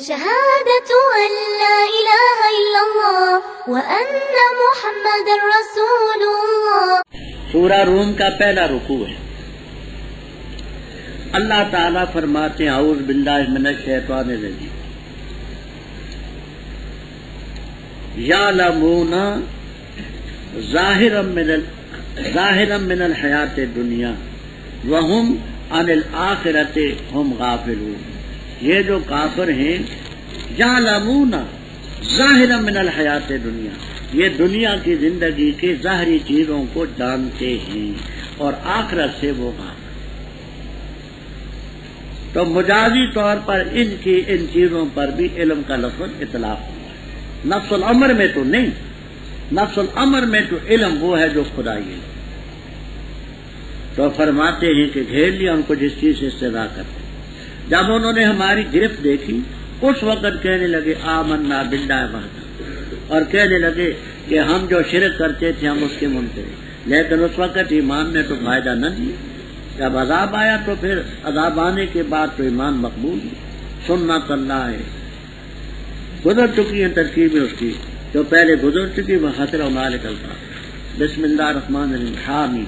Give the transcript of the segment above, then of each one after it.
شهادة أن لا إله إلا الله وأن محمد رسول الله۔ سورہ روم کا پہلا رکوع ہے۔ اللہ تعالیٰ فرماتے ہیں اعوذ باللہ من الشیطان الرجیم، یعلمون ظاہرا من الحیات الدنیا وہم عن الآخرۃ ہم غافلون۔ یہ جو کافر ہیں یعلمون ظاہرا من الحیات الدنیا، یہ دنیا کی زندگی کے ظاہری چیزوں کو جانتے ہیں اور آخرت سے وہ غافل۔ تو مجازی طور پر ان چیزوں پر بھی علم کا لفظ اطلاق ہوا ہے، نفس الامر میں تو نہیں، نفس الامر میں تو علم وہ ہے جو خدائی ہے۔ تو فرماتے ہیں کہ گھیر لیا ان کو جس چیز سے استدعا کرتے۔ جب انہوں نے ہماری گرفت دیکھی اس وقت کہنے لگے آمنا باللہ وحدہ، اور کہنے لگے کہ ہم جو شرک کرتے تھے ہم اس کے منکر ہیں، لیکن اس وقت ایمان نے تو فائدہ نہ دیا۔ جب عذاب آیا تو پھر عذاب آنے کے بعد تو ایمان مقبول ہے۔ سنت اللہ ہے، گزر چکی ہے ترکیب اس کی جو پہلے گزر چکی، وہ حسر مالک الفاظ۔ بسم اللہ الرحمن الرحیم، حامی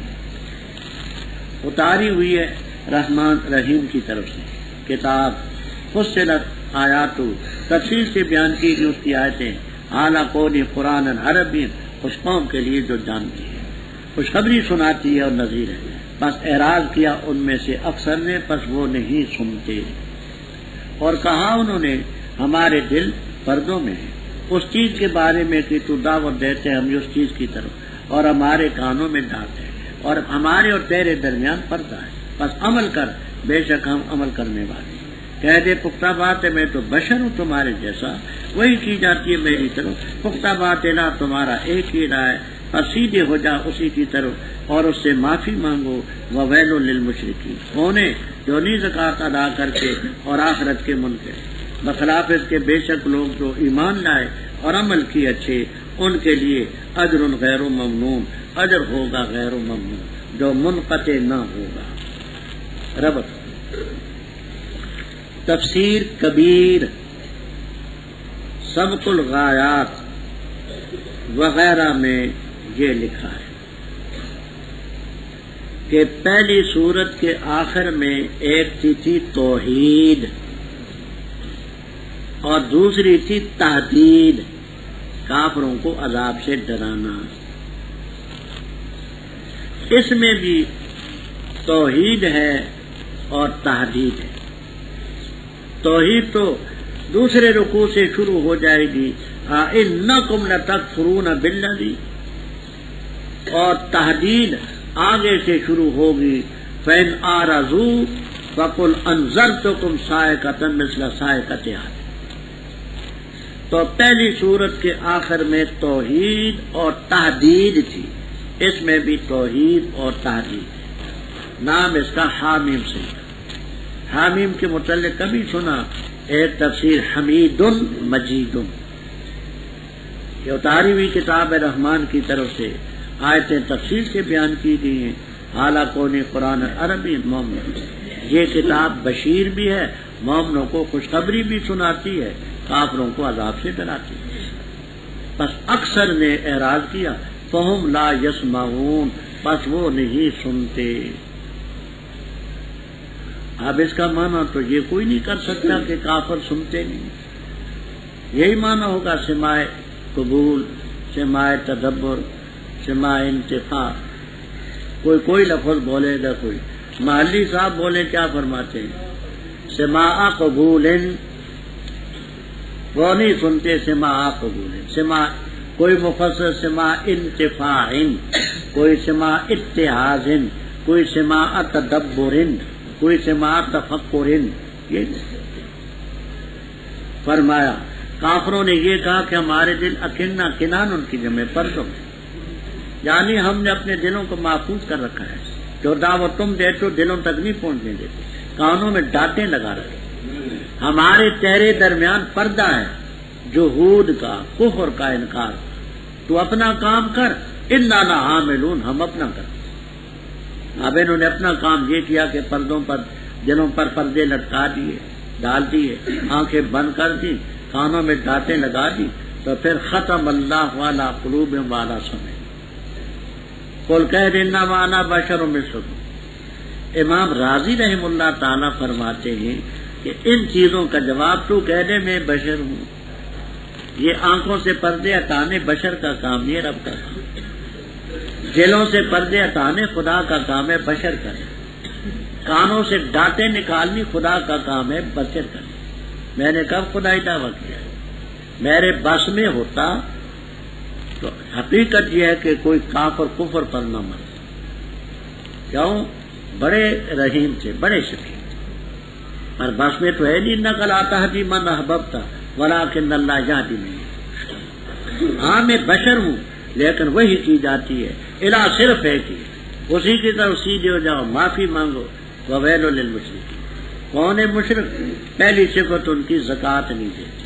اتاری ہوئی ہے رحمان رحیم کی طرف سے کتاب، فصلت آیات، تفصیل سے بیان کی گئی اس کی آیتیں، اعلیٰ قول قرآن عربی، اس قوم کے لیے جو جانتی ہے، خوشخبری سناتی ہے اور نذیر ہے۔ بس اعراض کیا ان میں سے اکثر نے، پس وہ نہیں سنتے۔ اور کہا انہوں نے ہمارے دل پردوں میں ہیں اس چیز کے بارے میں کہ تو دعوت دیتے ہیں ہم اس چیز کی طرف، اور ہمارے کانوں میں ڈانٹ ہے، اور ہمارے اور تیرے درمیان پردہ ہے، بس عمل کر، بے شک ہم عمل کرنے والے ہیں۔ کہہ دے پختہ بات ہے میں تو بشر ہوں تمہارے جیسا، وہی کی جاتی ہے میری طرف، پختہ بات الہ تمہارا ایک ہی رہا ہے، اور سیدھے ہو جا اسی کی طرف اور اس سے معافی مانگو۔ وویل للمشرکین، کونے جو نہیں زکوٰۃ ادا کرتے اور آخرت کے منکر، بخلاف اس کے بے شک لوگ جو ایمان لائے اور عمل کیے اچھے، ان کے لیے اجر غیر ممنون، اجر ہوگا غیر ممنون جو منقطع نہ ہوگا۔ ربط تفسیر کبیر، سبق الغایات وغیرہ میں یہ لکھا ہے کہ پہلی سورت کے آخر میں ایک تھی توحید اور دوسری تھی تحدید، کافروں کو عذاب سے ڈرانا۔ اس میں بھی توحید ہے اور تحدید ہے۔ توحید تو دوسرے رکوع سے شروع ہو جائے گی، اِنَّكُمْ لَتَكْفُرُونَ بِالَّذِي، اور تحدید آگے سے شروع ہوگی، فَإِنْ أَعْرَضُوا فَقُلْ أَنذَرْتُكُمْ صَاعِقَةً مِثْلَ صَاعِقَةِ عَادٍ۔ تو پہلی سورت کے آخر میں توحید اور تحدید تھی، اس میں بھی توحید اور تحدید۔ نام اس کا حامیم سے، حامیم کے متعلق کبھی سنا؟ ایک تفسیر حمید مجید، یہ اتاری ہوئی کتاب رحمان کی طرف سے آیتیں تفصیل سے بیان کی گئی ہیں، اعلیٰ کون قرآن عربی مومن۔ یہ کتاب بشیر بھی ہے، مومنوں کو خوشخبری بھی سناتی ہے، کافروں کو عذاب سے ڈراتی ہے۔ بس اکثر نے اعراض کیا، فہم لا یسمعون، بس وہ نہیں سنتے۔ اب اس کا معنی تو یہ کوئی نہیں کر سکتا کہ کافر سنتے نہیں، یہی معنی ہوگا سماع قبول، سماع تدبر، سماع انتفاع۔ کوئی لفظ بولے گا، کوئی محلی صاحب بولے کیا فرماتے ہیں؟ سماع قبول، وہ نہیں سنتے سماع قبول، سماع کوئی مفسر سماع انتفاع، کوئی سماع اتحاز، کوئی سماع تدبر، کوئی سماع تفکر۔ یہ فرمایا کافروں نے یہ کہا کہ ہمارے دل اکنہ، کنان ان کی جمع پردوں میں، یعنی ہم نے اپنے دلوں کو محفوظ کر رکھا ہے، جو دعوت تم دیتے ہو دلوں تک نہیں پہنچنے دیتے، کانوں میں ڈانٹیں لگا رکھے۔ ہمارے تیرے درمیان پردہ ہے، جہود کا، کفر کا، انکار۔ تو اپنا کام کر، انا لعاملون، ہم اپنا کر۔ اب انہوں نے اپنا کام یہ کیا کہ پردوں پر، دلوں پر پردے لٹکا دیے، ڈال دیے، آنکھیں بند کر دی، کانوں میں ڈانٹیں لگا دی، تو پھر ختم اللہ والا قلوب والا سمے قل کہہ دینا وانا بشر مثلکم۔ امام راضی رحم اللہ تعالیٰ فرماتے ہیں کہ ان چیزوں کا جواب تو کہہ دے میں بشر ہوں۔ یہ آنکھوں سے پردے ہٹانے بشر کا کام نہیں، رب کا کام۔ دلوں سے پردے ہٹانے خدا کا کام ہے، بشر کرے۔ کانوں سے ڈانٹیں نکالنی خدا کا کام ہے، بشر کرے۔ میں نے کب خدائی دعویٰ کیا؟ میرے بس میں ہوتا تو حقیقت یہ ہے کہ کوئی کافر کفر پر نہ مرے۔ کیوں؟ بڑے رحیم تھے، بڑے شفیع تھے، پر بس میں تو ہے نہیں، نقل آتا ہے من احببتا ولکن اللہ یہدی من۔ ہاں میں بشر ہوں لیکن وہی کی جاتی ہے، الہ صرف ہے کہ اسی کی طرف سیدھے ہو جاؤ، معافی مانگو۔ وویل للمشرکین، کون ہے مشرک؟ پہلی صفت ان کی زکوٰۃ نہیں دیتے۔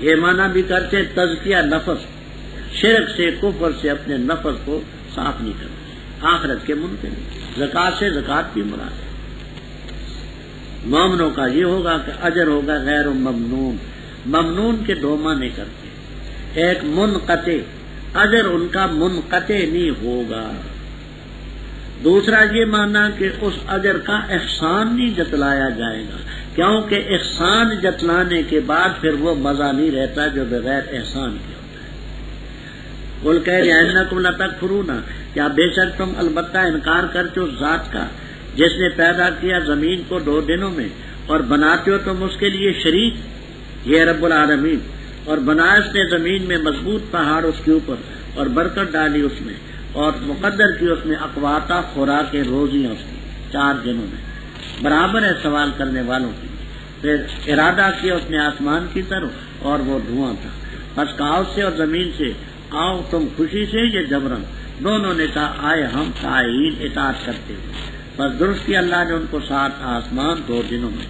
یہ معنی بھی کرتے تزکیہ نفس، شرک سے کفر سے اپنے نفس کو صاف نہیں کرتے، آخرت کے منکر۔ زکوٰۃ سے زکوٰۃ بھی مراد ہے۔ مومنوں کا یہ ہوگا کہ اجر ہوگا غیر ممنون۔ ممنون کے دو معنی کرتے، ایک منقطع، اجر ان کا منقطع نہیں ہوگا۔ دوسرا یہ مانا کہ اس اجر کا احسان نہیں جتلایا جائے گا، کیونکہ احسان جتلانے کے بعد پھر وہ مزہ نہیں رہتا جو بغیر احسان کے ہوتا ہے۔ قل کہہ رہے انکم لتکفرون، کیا بے شک تم البتہ انکار کرتے ہو ذات کا جس نے پیدا کیا زمین کو 2 دنوں میں، اور بناتے ہو تم اس کے لیے شریک، یہ رب العالمین، اور بنایا اس نے زمین میں مضبوط پہاڑ اس کے اوپر، اور برکت ڈالی اس میں، اور مقدر کی اس میں اقواتا خوراک روزیاں اس کی 4 دنوں میں، برابر ہے سوال کرنے والوں کی۔ پھر ارادہ کیا اس نے آسمان کی طرف اور وہ دھواں تھا، بس کہا اس سے اور زمین سے آؤ تم خوشی سے یہ جبرن، دونوں نے کہا آئے ہم طائعین اطاعت کرتے ہوئے۔ بس درست کیا اللہ نے ان کو 7 آسمان 2 دنوں میں،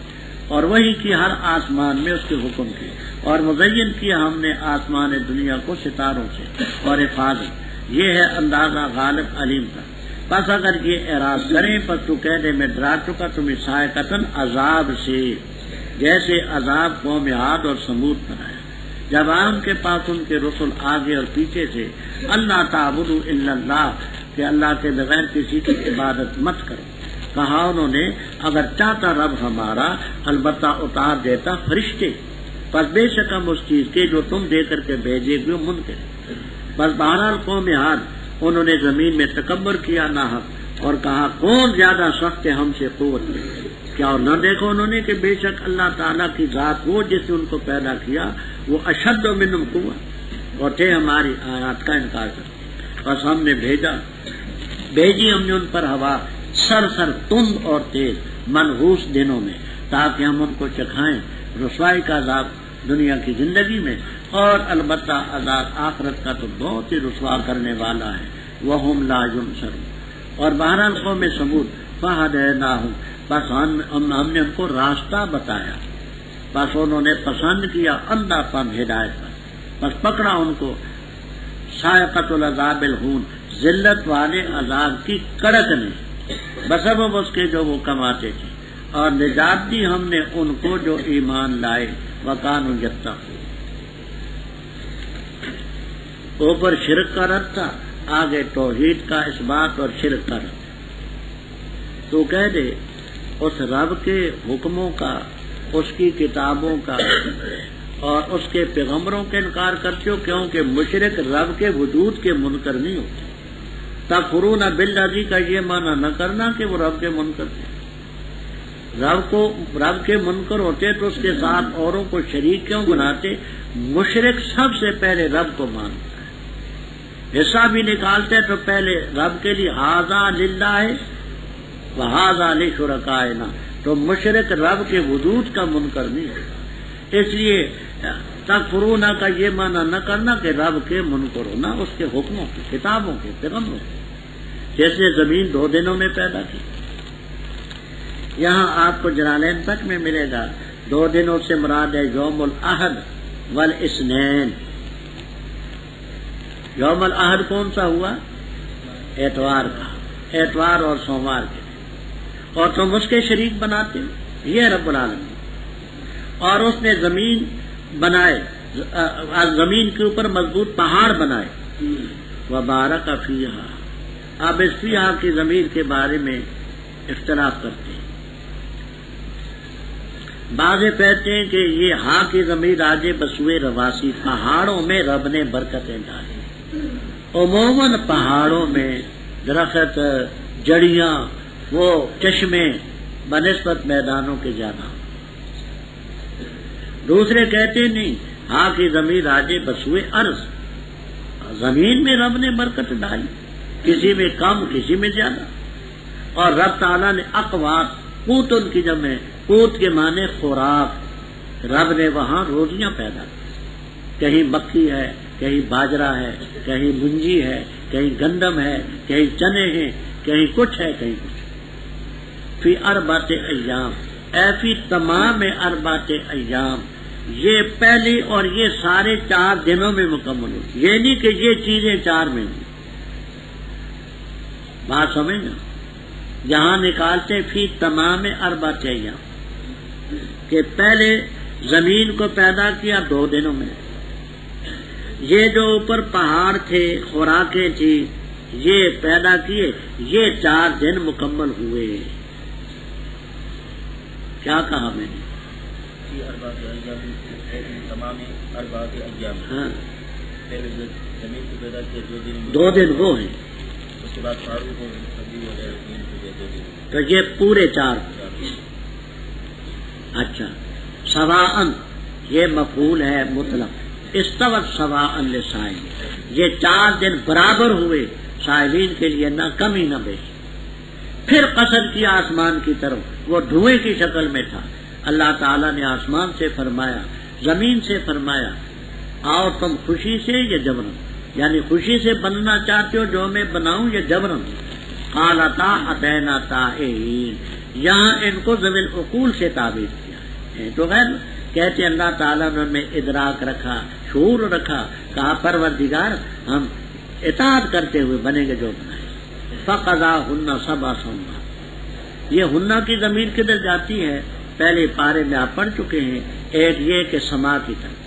اور وہی کی ہر آسمان میں اس کے حکم کی، اور مزین کیا ہم نے آسمان دنیا کو ستاروں سے اور حفاظت۔ یہ ہے اندازہ غالب علیم کا۔ بس اگر یہ اعراض کریں پس تو کہہ دے میں ڈرا چکا تمہیں صاعقۃ عذاب سے، جیسے عذاب قوم عاد اور ثمود پر آیا جب ان کے پاس ان کے رسل آگے اور پیچھے سے، اللہ تعبدوا الا اللہ، کہ اللہ کے بغیر کسی کی عبادت مت کرو۔ کہا انہوں نے اگر چاہتا رب ہمارا البتہ اتار دیتا فرشتے، پس بے شک ہم اس چیز کے جو تم دے کر کے بھیجے ہوئے منکر۔ بس بہرحال قوم عاد انہوں نے زمین میں تکبر کیا ناحق، اور کہا کون زیادہ سخت ہے ہم سے قوت میں۔ کیا اور نہ دیکھو انہوں نے کہ بے شک اللہ تعالیٰ کی ذات وہ جس نے ان کو پیدا کیا وہ اشد منہم قوت، اور تھے ہماری آیات کا انکار کرتے۔ بس ہم نے بھیجی ہم نے ان پر ہوا سر تند اور تیز منحوس دنوں میں، تاکہ ہم ان کو چکھائیں رسوائی کا عذاب دنیا کی زندگی میں، اور البتہ عذاب آخرت کا تو بہت ہی رسوا کرنے والا ہے۔ وَهُمْ لَا يُنصَرُونَ، اور بہرحال قوم ثمود فَهَدَيْنَاهُمْ، بس ہم نے ان کو راستہ بتایا، بس انہوں نے پسند کیا اندھا پن ہدایت پر، بس پکڑا ان کو صاعقۃ العذاب الہون، ذلت والے عذاب کی کڑک نے، بسبب اس کے جو وہ کماتے تھے، اور نجات دی ہم نے ان کو جو ایمان لائے، وَكَانُوا يَتَّقُونَ۔ اوپر شرک کا رد تھا، آگے توحید کا اس بات اور شرک کا رد۔ تو کہہ دے اس رب کے حکموں کا، اس کی کتابوں کا اور اس کے پیغمبروں کا انکار کرتے ہو، کیونکہ مشرک رب کے وجود کے منکر نہیں ہوتے۔ تکفرون بالذی کا یہ معنی نہ کرنا کہ وہ رب کے منکر تھے۔ رب کے منکر ہوتے تو اس کے ساتھ اوروں کو شریک کیوں بناتے؟ مشرک سب سے پہلے رب کو مانتا ہے، حصہ بھی نکالتے تو پہلے رب کے لیے ھذا للہ وھذا لشرکائنا، تو مشرک رب کے وجود کا منکر نہیں ہوتا۔ اس لیے تکفرون کا یہ معنی نہ کرنا کہ رب کے منکر ہونا، اس کے حکموں کے، کتابوں کے، پیغمبروں کے، جیسے زمین 2 دنوں میں پیدا کی۔ یہاں آپ کو جلالین تک میں ملے گا 2 دنوں سے مراد ہے یوم الاحد والاثنین۔ یوم الاحد کون سا ہوا؟ اتوار کا، اتوار اور سوموار کے، اور تم اس کے شریک بناتے ہو۔ یہ رب العالمین. اور اس نے زمین بنائے، زمین کے اوپر مضبوط پہاڑ بنائے. وبارک فیہا. اب اس فیہا کی ضمیر کے بارے میں اختلاف کرتے ہیں. بعض کہتے ہیں کہ یہ ہاں کی ضمیر آجے بسوئے رواسی، پہاڑوں میں رب نے برکتیں ڈالی. عموماً پہاڑوں میں درخت، جڑیاں، وہ چشمے بنسبت میدانوں کے زیادہ. دوسرے کہتے نہیں، ہاں کی ضمیر آجے بسوئے ارض، زمین میں رب نے برکت ڈالی، کسی میں کم کسی میں زیادہ. اور رب تعالیٰ نے اقوات، قوت ان کی جمع، قوت کے معنی خوراک، رب نے وہاں روزیاں پیدا کی. کہیں مکھی ہے، کہیں باجرہ ہے، کہیں منجی ہے، کہیں گندم ہے، کہیں چنے ہیں، کہیں کچھ ہے، کہیں کچھ. فی اربعۃ ایام، اے فی تمام اربعۃ ایام، یہ پہلی اور یہ سارے 4 دنوں میں مکمل ہوتی. یہ نہیں کہ یہ چیزیں 4 میں ہوئی. بات سمجھنا، جہاں نکالتے فی تمام اربعۃ ایام کہ پہلے زمین کو پیدا کیا 2 دنوں میں، یہ جو اوپر پہاڑ تھے، خوراکیں تھی، یہ پیدا کیے، یہ 4 دن مکمل ہوئے. کیا کہا میں نے؟ ہاں، زمین کو پیدا کیا 2 دن وہ ہیں، اس کے بعد فاروق اور سبزی وغیرہ 3 کو 2 دن. تو یہ پورے 4. اچھا، سواءً یہ مفعول ہے مطلق، استوت سواءً للسائل، یہ 4 دن برابر ہوئے سائلین کے لیے، نہ کمی نہ بیشی. پھر قصد کیا آسمان کی طرف، وہ دھوئے کی شکل میں تھا. اللہ تعالیٰ نے آسمان سے فرمایا، زمین سے فرمایا، آؤ تم خوشی سے یا جبرن، یعنی خوشی سے بننا چاہتے ہو جو میں بناؤں یا جبرن. قالتا اتینا طائعین، یہاں ان کو ذوی العقول سے تعبیر کیا ہے. تو غیر کہتے اللہ تعالیٰ نے ان میں ادراک رکھا، شعور رکھا، کہا پروردگار ہم اطاعت کرتے ہوئے بنیں گے جو بنائے. فقضاہن سبع سماوات، یہ ہنہ کی ضمیر کدھر جاتی ہے؟ پہلے پارے میں آپ پڑھ چکے ہیں. ایک یہ کہ سما کی طرف.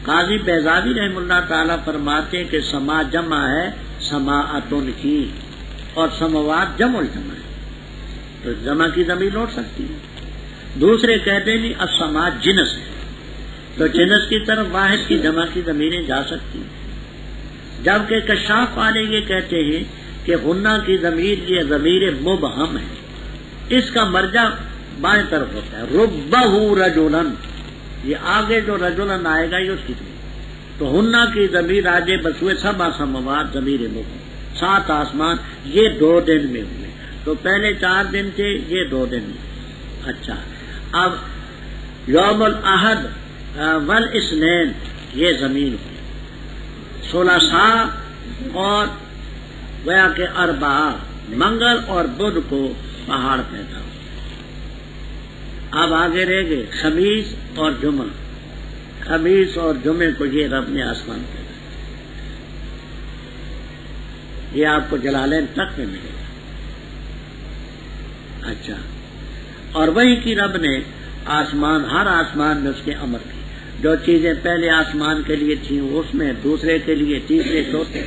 قاضی بیضاوی رحم اللہ تعالیٰ فرماتے ہیں کہ سما جمع ہے سماعتن کی، اور سماوات جمع الجمع ہے، تو جمع کی ضمیر لوٹ سکتی ہے. دوسرے کہتے ہیں السما جنس ہے، تو جنس کی طرف واحد کی جمع کی ضمیریں جا سکتی ہیں. جبکہ کشاف والے یہ کہتے ہیں کہ غنہ کی ضمیر یہ ضمیر مبہم ہے، اس کا مرجع بائیں طرف ہوتا ہے. ربہ رجلن، یہ آگے جو رجلن آئے گا یہ اس کی ضمیر. تو غنہ کی ضمیر آجے بسوئے سبع سماوات، ضمیر مبہم، 7 آسمان، یہ 2 دن میں ہوئے. تو پہلے 4 دن تھے، یہ 2 دن میں. اچھا، اب یوم الاحد والاثنین یہ زمین ہوئی. 16 اور گویا کہ 4 منگل اور بدھ کو پہاڑ پیدا ہو. اب آگے رہ گئے خمیس اور جمعہ. خمیس اور جمعے کو یہ رب نے آسمان پیدا. یہ آپ کو جلالین تک میں ملے گا. اچھا، اور وہی کی رب نے آسمان، ہر آسمان میں اس کے امر کی. جو چیزیں پہلے آسمان کے لیے تھیں اس میں، دوسرے کے لیے، تیسرے، چوتھے.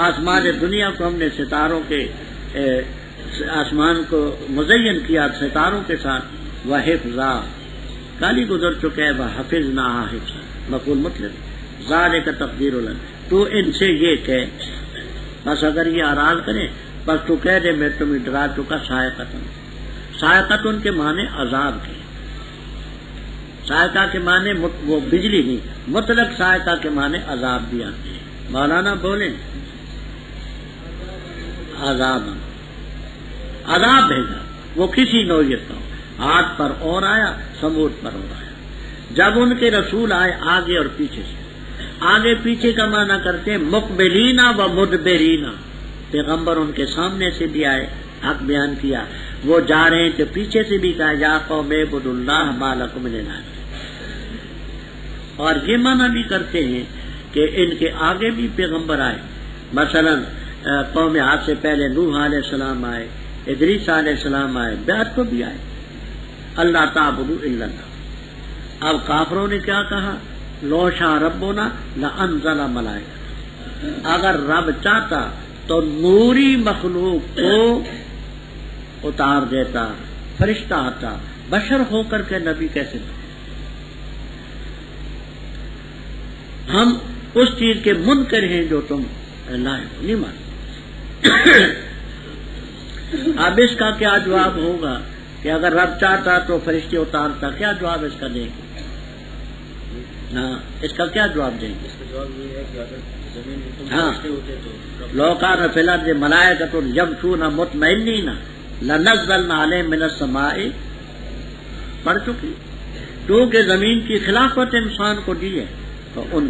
آسمان دنیا کو ہم نے ستاروں کے، آسمان کو مزین کیا ستاروں کے ساتھ. وحفظا، کالی گزر چکے ہے، وحفظناہا حفظا، مفعول مطلق. ذالک تقدیر العلم، تو ان سے یہ کہ بس اگر یہ اعراض کریں بس تو کہہ دے میں تمہیں ڈرا چکا. صاعقۃ، صاعقۃ کے معنی عذاب کے. صاعقہ کے معنی وہ بجلی نہیں، مطلق صاعقہ کے معنی عذاب بھی آتے ہیں. مولانا بولیں عذاب، عذاب بھیجا، وہ کسی نوعیت کا ہو. ہاتھ پر اور آیا، سمود پر اور آیا. جب ان کے رسول آئے آگے اور پیچھے سے. آگے پیچھے کا معنی کرتے ہیں مقبلینا و مدبرینا. پیغمبر ان کے سامنے سے بھی آئے، حق بیان کیا، وہ جا رہے ہیں تو پیچھے سے بھی کہا یا قوم اعبدوا اللہ ما لکم من الہ. اور یہ معنی بھی کرتے ہیں کہ ان کے آگے بھی پیغمبر آئے. مثلا قوم عاد سے پہلے نوح علیہ السلام آئے، ادریس علیہ السلام آئے، بعد کو بھی آئے. اللہ تعبدوا الا اللہ. اب کافروں نے کیا کہا؟ لو شاء ربنا لانزل ملائکہ، اگر رب چاہتا تو نوری مخلوق کو اتار دیتا، فرشتہ آتا، بشر ہو کر کے نبی کیسے بنے؟ ہم اس چیز کے منکر ہیں جو تم اللہ نہیں مانتے. اب اس کا کیا جواب ہوگا کہ اگر رب چاہتا تو فرشتے اتارتا؟ کیا جواب اس کا دیں گے؟ اس کا کیا جواب دیں گے؟ اس کا جواب یہ ہے کہ اگر زمین میں تم ہاں. فرشتے ہوتے تو لو کان فی الارض ملائکۃ یمشون مطمئنین لنزلنا علیہم من السماء، پڑھ چکی. کیونکہ زمین کی خلافت انسان کو دی ہے تو ان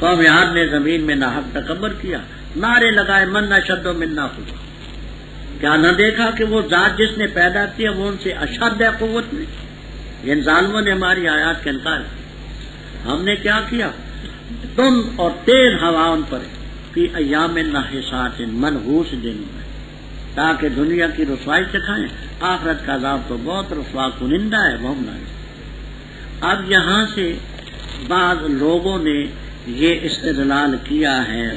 قوم عاد نے زمین میں ناحق تکبر کیا، نعرے لگائے من اشد منا قوۃ. کیا نہ دیکھا کہ وہ ذات جس نے پیدا کیا وہ ان سے اشد ہے قوت میں؟ ان ظالموں نے ہماری آیات کا انکار کیا. ہم نے کیا کیا؟ تم اور تیز ہواؤں پر فی ایام نحسات منحوس دنوں میں، تاکہ دنیا کی رسوائی سکھائیں. آخرت کا عذاب تو بہت رسوا کنندہ ہے، وہ نہ. اب یہاں سے بعض لوگوں نے یہ استدلال کیا ہے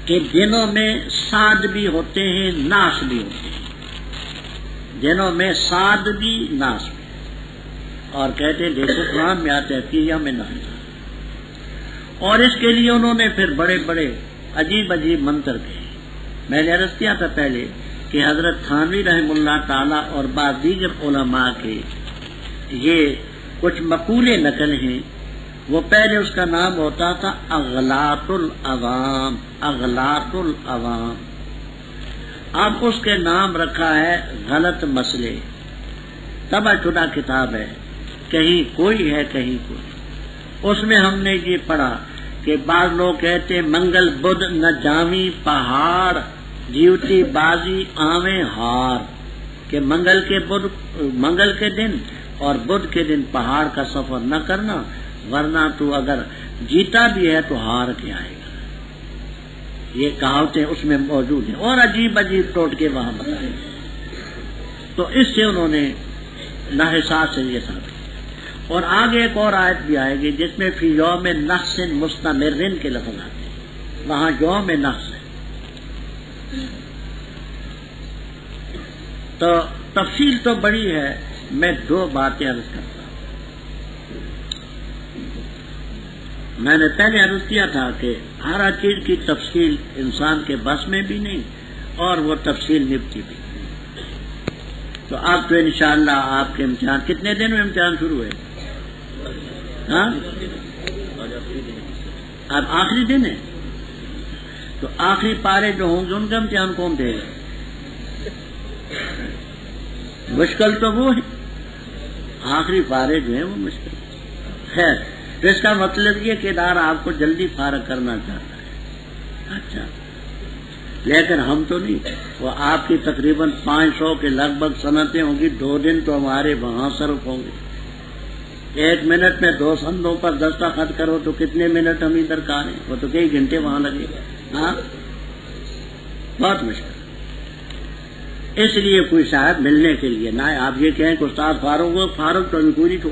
کہ دنوں میں سعد بھی ہوتے ہیں، ناس بھی ہوتے ہیں. دنوں میں سعد بھی، ناس بھی. اور کہتے ہیں دیکھو قرآن میں آتے ہیں کیا میں نہ. اور اس کے لیے انہوں نے پھر بڑے بڑے عجیب عجیب منتر کہے. میں نے عرض کیا تھا پہلے کہ حضرت تھانوی رحم اللہ تعالی اور بعض دیگر علماء کے یہ کچھ مقولے نقل ہیں. وہ پہلے اس کا نام ہوتا تھا اغلاط العوام، اغلاط العوام. اب اس کے نام رکھا ہے غلط مسئلے. طبع شدہ کتاب ہے، کہیں کوئی ہے کہیں کوئی. اس میں ہم نے یہ پڑھا کہ بعض لوگ کہتے منگل بدھ نہ جامی پہاڑ جیوتی بازی آویں ہار، کہ منگل کے دن اور بدھ کے دن پہاڑ کا سفر نہ کرنا، ورنہ تو اگر جیتا بھی ہے تو ہار کے آئے گا. یہ کہاوتیں اس میں موجود ہیں اور عجیب عجیب ٹوٹکے وہاں بتائے. تو اس سے انہوں نے نحسات سے یہ ثابت. اور آگے ایک اور آیت بھی آئے گی جس میں فی یوم نحس مستمرن کے لفظ آتے ہیں، وہاں یوم نحس ہے. تو تفصیل تو بڑی ہے، میں دو باتیں عرض کرتا ہوں. میں نے پہلے عرض کیا تھا کہ ہر چیز کی تفصیل انسان کے بس میں بھی نہیں اور وہ تفصیل نبھتی بھی. تو اب تو انشاءاللہ آپ کے امتحان کتنے دن میں امتحان شروع ہے؟ ہاں اب آخری دن ہے. تو آخری پارے جو ہوں گے ان کا امتحان کون دے گا؟ مشکل تو وہ ہے، آخری پارے جو ہیں وہ مشکل. خیر، تو اس کا مطلب یہ کہ ادارہ آپ کو جلدی فارغ کرنا چاہتا ہے. اچھا، لیکن ہم تو نہیں. وہ آپ کی تقریباً 500 کے لگ بھگ صنعتیں ہوں گی. 2 دن تو ہمارے وہاں صرف ہوں گے. 1 منٹ میں 2 سندوں پر دستخط کرو تو کتنے منٹ ہم ادھر کار ہیں؟ وہ تو کئی گھنٹے وہاں لگے گا. ہاں بہت مشکل. اس لیے کوئی صاحب ملنے کے لیے نہ آپ یہ کہیں کہ استاد فاروق ہو، فاروق تو ابھی پوری تو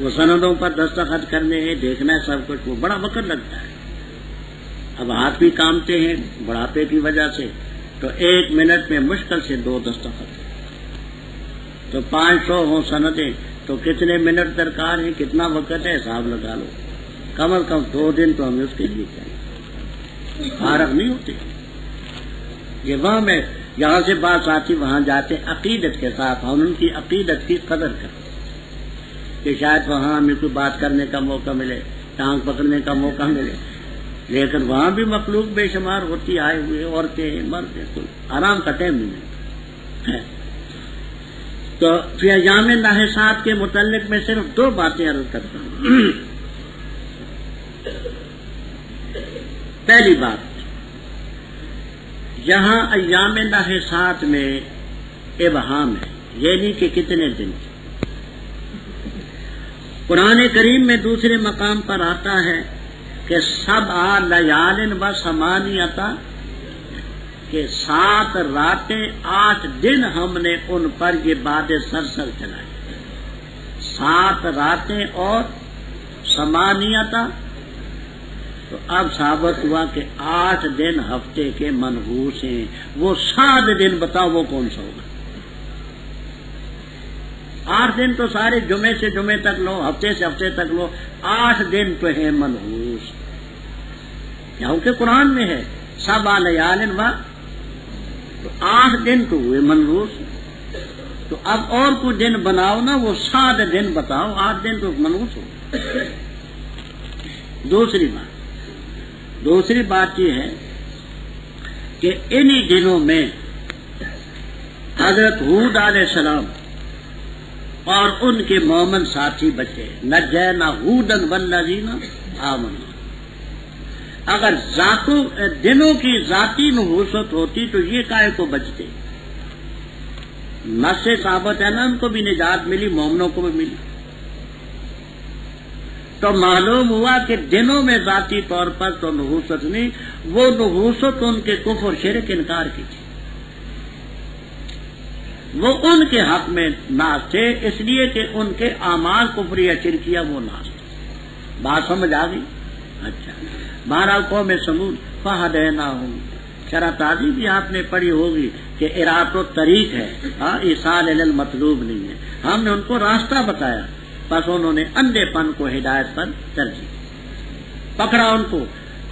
وہ سندوں پر دستخط کرنے ہیں، دیکھنا ہے سب کچھ، وہ بڑا وقت لگتا ہے. اب ہاتھ بھی کامتے ہیں بڑھاپے کی وجہ سے، تو 1 منٹ میں مشکل سے 2 دستخط. تو 500 ہوں سندیں تو کتنے منٹ درکار ہیں، کتنا وقت ہے، حساب لگا لو. کم از کم 2 دن تو ہمیں اس کے لیے چاہیے. فارغ نہیں ہوتے. یہ وہاں میں یہاں سے بات آتی وہاں جاتے عقیدت کے ساتھ، ہم ان کی عقیدت کی قدر کرتے کہ شاید وہاں ہمیں کوئی بات کرنے کا موقع ملے، ٹانگ پکڑنے کا موقع ملے. لیکن وہاں بھی مخلوق بے شمار ہوتی، آئے ہوئے عورتیں مرد، کوئی آرام کا ٹائم نہیں ملتا. تو فی ایام نحسات کے متعلق میں صرف 2 باتیں عرض کرتا ہوں. پہلی بات، یہاں ایام نحسات میں ابہام ہے، یعنی کہ کتنے دن. قرآن کریم میں دوسرے مقام پر آتا ہے کہ 7 لیال و 8 کہ 7 راتیں 8 دن ہم نے ان پر یہ بادیں سرسر چلائی. 7 راتیں اور 8 تو اب ثابت ہوا کہ 8 دن ہفتے کے منحوس ہیں. وہ 7 دن بتاؤ وہ کون سا ہوگا؟ 8 دن تو سارے جمعے سے جمعے تک لو، ہفتے سے ہفتے تک لو، 8 دن تو ہے منحوس. کیونکہ قرآن میں ہے 7 لیال و، تو 8 دن تو ہوئے منحوس. تو اب اور کوئی دن بناؤ نا، وہ 7 دن بتاؤ، 8 دن تو منحوس ہو. دوسری بات یہ ہے کہ انہی دنوں میں حضرت ہود علیہ السلام اور ان کے مومن ساتھی بچے، نجینا ہودا والذین آمنوا. اگر دنوں کی ذاتی نحوست ہوتی تو یہ کائے کو بچتے؟ نص سے ثابت ہے نا، ان کو بھی نجات ملی، مومنوں کو بھی ملی. تو معلوم ہوا کہ دنوں میں ذاتی طور پر تو نحوست نہیں، وہ نحوست ان کے کفر شرک انکار کی تھی. وہ ان کے حق میں ناز تھے، اس لیے کہ ان کے اعمال کفریہ شرکیہ وہ ناز تھے. بات سمجھ آ گئی؟ اچھا. 12 قوم سمود فہدیناہم، شرح تازی بھی آپ نے پڑھی ہوگی کہ اراد و طریق ہے، ایصال الی المطلوب نہیں ہے. ہم نے ان کو راستہ بتایا، بس انہوں نے اندھے پن کو ہدایت پر ترجیح. پکڑا ان کو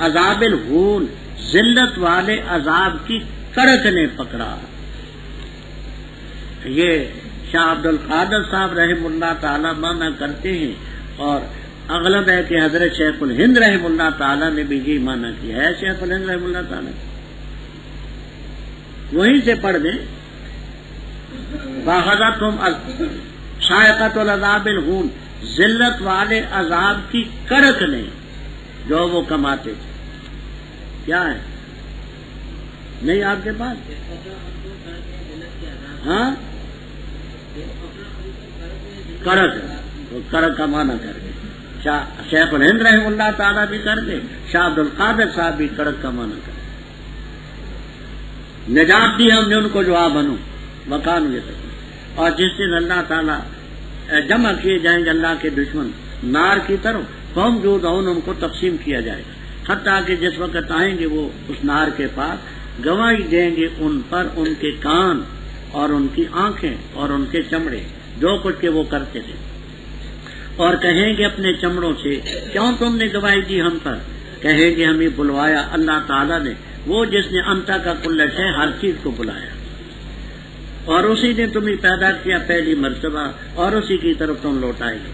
عذاب الہون، ذلت والے عذاب کی کڑک نے پکڑا. یہ شاہ عبد القادر صاحب رحم اللہ تعالی مانا کرتے ہیں، اور اغلب ہے کہ حضرت شیخ الہند رحم اللہ تعالی نے بھی یہ مانا کیا ہے. شیخ الہند رحم اللہ تعالی وہیں سے پڑھ دیں، فَأَخَذَتْهُمْ صَاعِقَةُ الْعَذَابِ الْهُونِ، ذلت والے عذاب کی کڑک نے جو وہ کماتے تھے. کیا ہے؟ نہیں آپ کے پاس؟ ہاں کڑک کا معنی کر کے شیخ الہند رحم اللہ تعالیٰ بھی کر دے، شاہ عبد القادر صاحب بھی کڑک کا معنی کر. نجات دی ہم نے ان کو جو آ بنو مکان یہ تک. اور جس دن اللہ تعالیٰ جمع کیے جائیں گے اللہ کے دشمن نار کی طرف، قوم جو ان کو تقسیم کیا جائے گا، حتیٰ کہ جس وقت آئیں گے وہ اس نار کے پاس، گواہی دیں گے ان پر ان کے کان اور ان کی آنکھیں اور ان کے چمڑے، جو کچھ کے وہ کرتے تھے. اور کہیں گے اپنے چمڑوں سے، کیوں تم نے گواہی دی ہم پر؟ کہیں گے ہمیں بلوایا اللہ تعالیٰ نے، وہ جس نے انتا کا کل شے، ہر چیز کو بلایا، اور اسی نے تمہیں پیدا کیا پہلی مرتبہ، اور اسی کی طرف تم لوٹائے گے.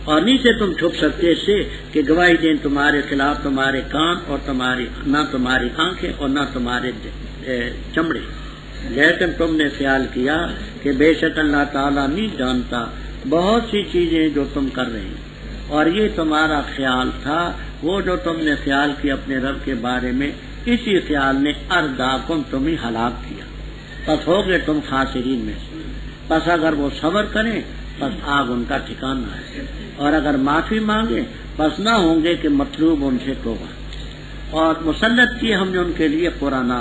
اور نہیں سے تم چھپ سکتے اس سے کہ گواہی دیں تمہارے خلاف تمہارے کان اور نہ تمہاری آنکھیں اور نہ تمہارے چمڑے. لیکن تم نے خیال کیا کہ بے شک اللہ تعالیٰ نہیں جانتا بہت سی چیزیں جو تم کر رہے ہیں، اور یہ تمہارا خیال تھا، وہ جو تم نے خیال کیا اپنے رب کے بارے میں، اسی خیال نے ارداکم تمہیں ہلاک کیا. پس ہو گئے تم خاسرین میں سے. پس اگر وہ صبر کریں پس آگ ان کا ٹھکانہ ہے، اور اگر معافی مانگے پس نہ ہوں گے کہ مطلوب ان سے توبہ. اور مسلط کی ہم نے ان کے لیے قرآن،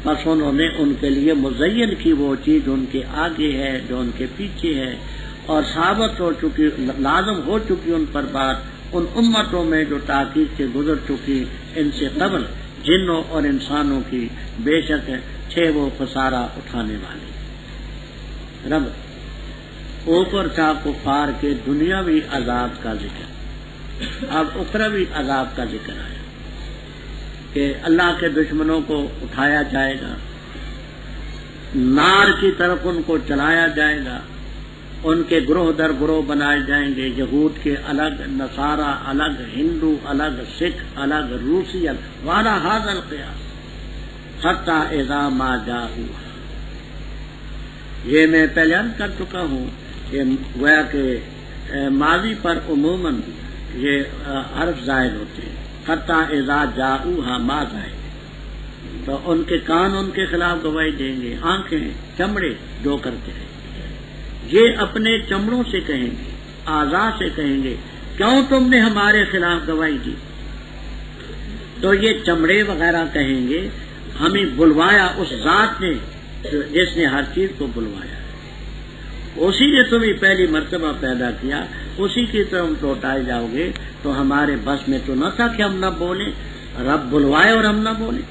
بس انہوں نے ان کے لیے مزین کی وہ چیز ان کے آگے ہے جو ان کے پیچھے ہے، اور ثابت ہو چکی، لازم ہو چکی ان پر بات ان امتوں میں جو تاکید سے گزر چکی ان سے قبل، جنوں اور انسانوں کی، بے شک تھے وہ خسارہ اٹھانے والے. رب اوپر تھا کفار کے دنیاوی عذاب کا ذکر، اب اخروی عذاب کا ذکر آیا کہ اللہ کے دشمنوں کو اٹھایا جائے گا، نار کی طرف ان کو چلایا جائے گا، ان کے گروہ در گروہ بنائے جائیں گے، یہود کے الگ، نصارہ الگ، ہندو الگ، سکھ الگ، روسی الگ، والا ھذا القیاس حتی اذا ما جاءوا. یہ میں پہلے عرض کر چکا ہوں کہ گویا کہ ماضی پر عموماً یہ حرف زائد ہوتے ہیں. حتی اذا جاءوها ما زائد، تو ان کے کان ان کے خلاف گواہی دیں گے، آنکھیں، چمڑے جو کرتے ہیں. یہ اپنے چمڑوں سے کہیں گے، اعضاء سے کہیں گے کیوں تم نے ہمارے خلاف گواہی دی. تو یہ چمڑے وغیرہ کہیں گے ہمیں بلوایا اس ذات نے جس نے ہر چیز کو بلوایا، اسی نے تمہیں پہلی مرتبہ پیدا کیا، اسی کی طرف ہم لوٹائے جاؤ گے، تو ہمارے بس میں تو نہ تھا کہ ہم نہ بولیں، رب بلوائے اور ہم نہ بولیں۔